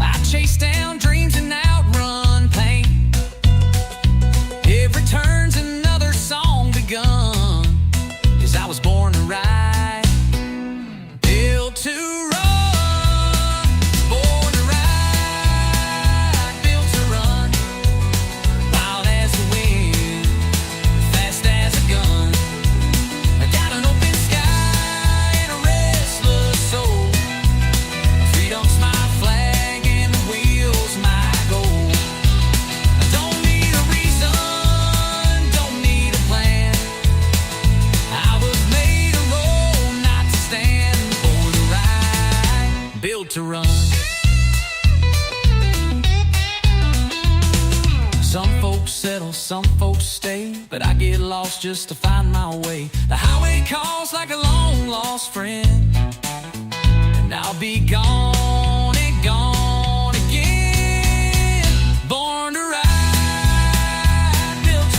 I chase down dreams and outrun pain. Every turn's another song begun, 'cause I was born to ride, built to run. Born to ride, built to run. Wild as the wind, fast as a gun. I got an open sky and a restless soul. Freedom's my flag and the wheels my goal. I don't need a reason, don't need a plan. I was made to roll, not to stand. Born to ride, built to run. Some folks settle, some folks stay, but I get lost just to find my way. The highway calls like a long lost friend, and I'll be gone and gone again. Born to ride, built to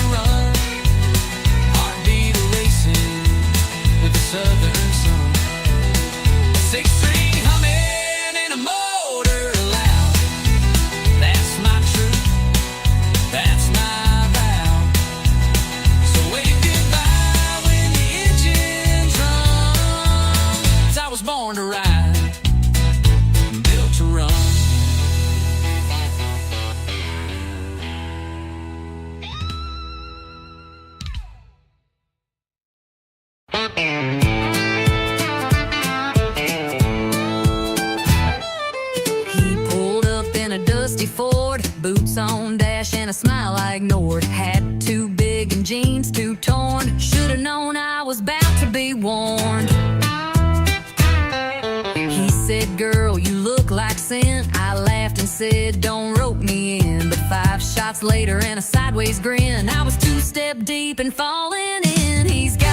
minutes later and a sideways grin. I was two-step deep and falling in. He's got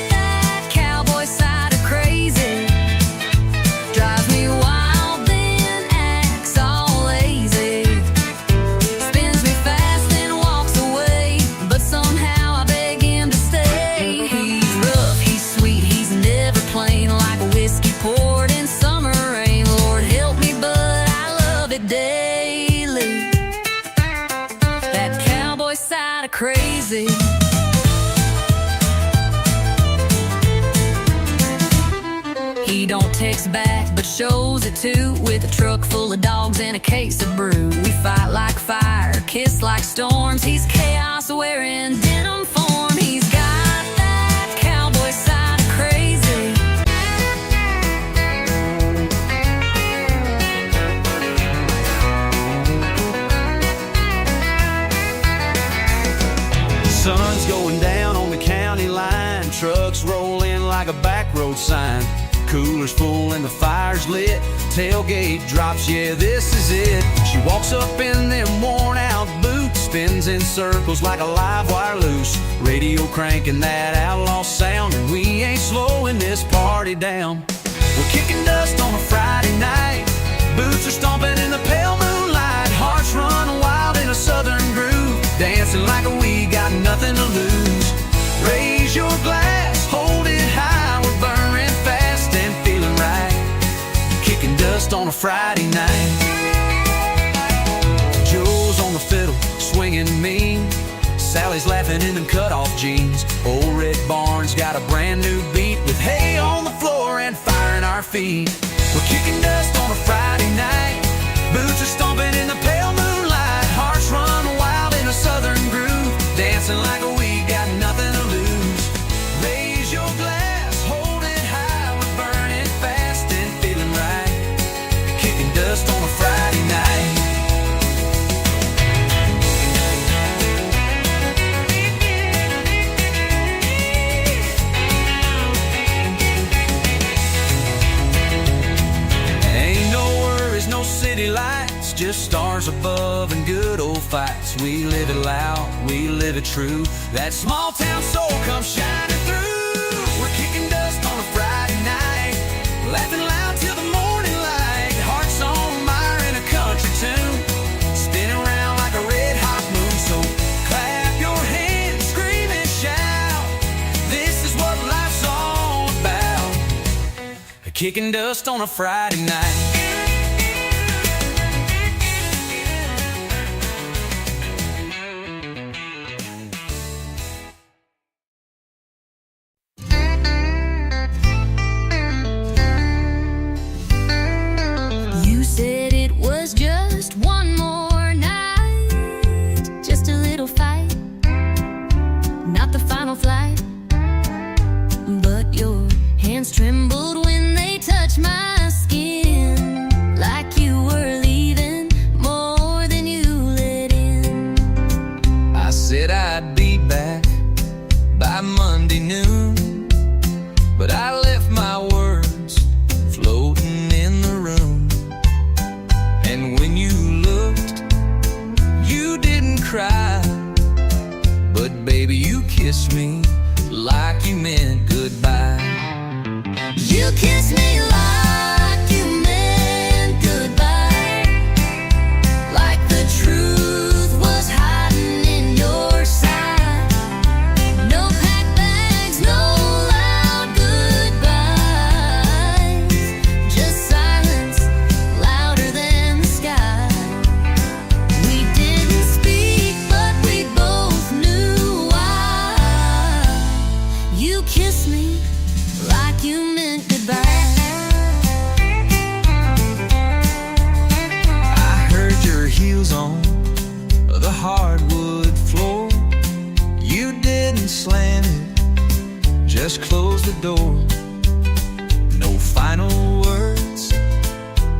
that cowboy side of crazy. Drives me wild, then acts all lazy. Spins me fast, then walks away. But somehow I beg him to stay. He's rough, he's sweet, he's never plain. Like a whiskey poured in summer rain. Lord help me, but I love it daily. That cowboy side of crazy. He don't text back, but shows it too. With a truck full of dogs and a case of brew. We fight like fire, kiss like storms. He's chaos wearing denim form. He's got that cowboy side of crazy. Sun's going down on the county line. Trucks roll in like a back road sign. Cooler's full and the fire's lit. Tailgate drops, yeah, this is it. She walks up in them worn out boots. Spins in circles like a live wire loose. Radio cranking that outlaw sound. And we ain't slowing this party down. We're kicking dust on a Friday night. Boots are stomping in the pale moonlight. Hearts run wild in a southern groove. Dancing like we got nothing to lose. Raise your glass, hold it high. We're burning fast and feeling right. Kicking dust on a Friday night. Joe's on the fiddle, swinging mean. Sally's laughing in them cut-off jeans. Old Red Barn's got a brand new beat. With hay on the floor and fire in our feet. We're kicking dust on a Friday night. Boots are stomping in the pale moonlight. Hearts run wild in a southern groove. Dancing like we got nothing to lose. Raise your glass, hold it high. We're burning fast and feeling right. Kicking dust on a Friday night. Ain't no worries, no city lights, just stars above and good old fights. We live it loud, we live it true. That small town soul comes shining through. We're kicking dust on a Friday night, laughing loud till the morning light. Hearts on fire in a country tune, spinning around like a red hot moon. So clap your hands, scream and shout. This is what life's all about. Kicking dust on a Friday night. You said it was just one more night, just a little fight, not the final flight. But your hands trembled when they touched my skin, like you were leaving more than you let in. I said I'd be back by Monday noon, but I left my words floating in the room. And when you looked, you didn't cry, but baby, you kissed me like you meant goodbye. You kissed me like you meant goodbye, like the truth was hiding in your side. No packed bags, no loud goodbyes, just silence louder than the sky. We didn't speak, but we both knew why. You kissed me like you meant goodbye. I heard your heels on the hardwood floor. You didn't slam it, just close the door. No final words,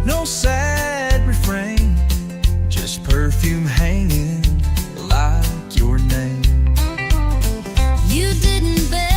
no sad refrain, just perfume hanging like your name. You didn't beg.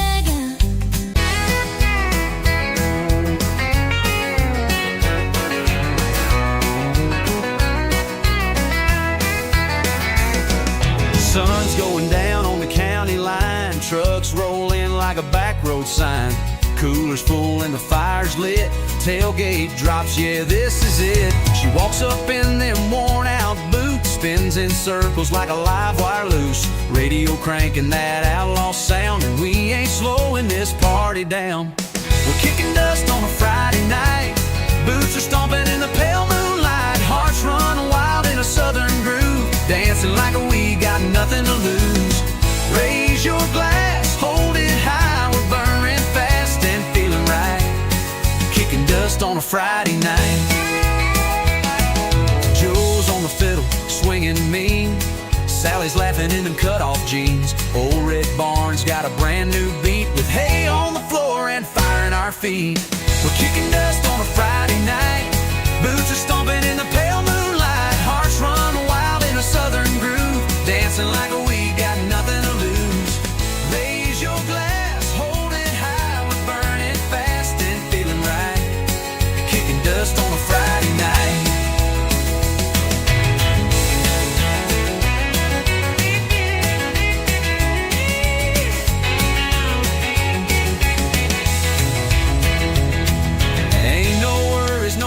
like a back road sign. Cooler's full and the fire's lit. Tailgate drops, yeah, this is it. She walks up in them worn out boots, spins in circles like a live wire loose. Radio cranking that outlaw sound, and we ain't slowing this party down. We're kicking dust on a Friday night. Boots are stomping in the pale moonlight. Hearts run wild in a southern groove, dancing like we got nothing to lose. Raise your glass, hold it high. We're burning fast and feeling right, kicking dust on a Friday night. Joe's on the fiddle, swinging mean. Sally's laughing in them cut-off jeans. Old Red Barn's got a brand new beat, with hay on the floor and fire in our feet. We're kicking dust on a Friday night. Boots are stomping in the pale moonlight. Hearts run wild in a southern groove, dancing like we got nothing to lose. Raise your glass, hold it high. We're burning fast and feeling right, kicking dust on a Friday night.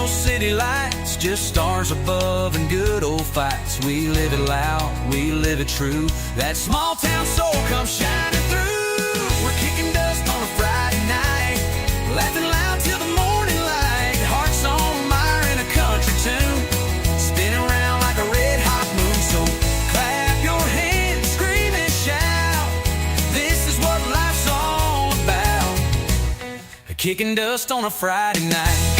City lights, just stars above and good old fights. We live it loud, we live it true. That small town soul comes shining through. We're kicking dust on a Friday night, laughing loud till the morning light. Hearts on fire in a country tune, spinning around like a red hot moon. So clap your hands, scream and shout. This is what life's all about, kicking dust on a Friday night.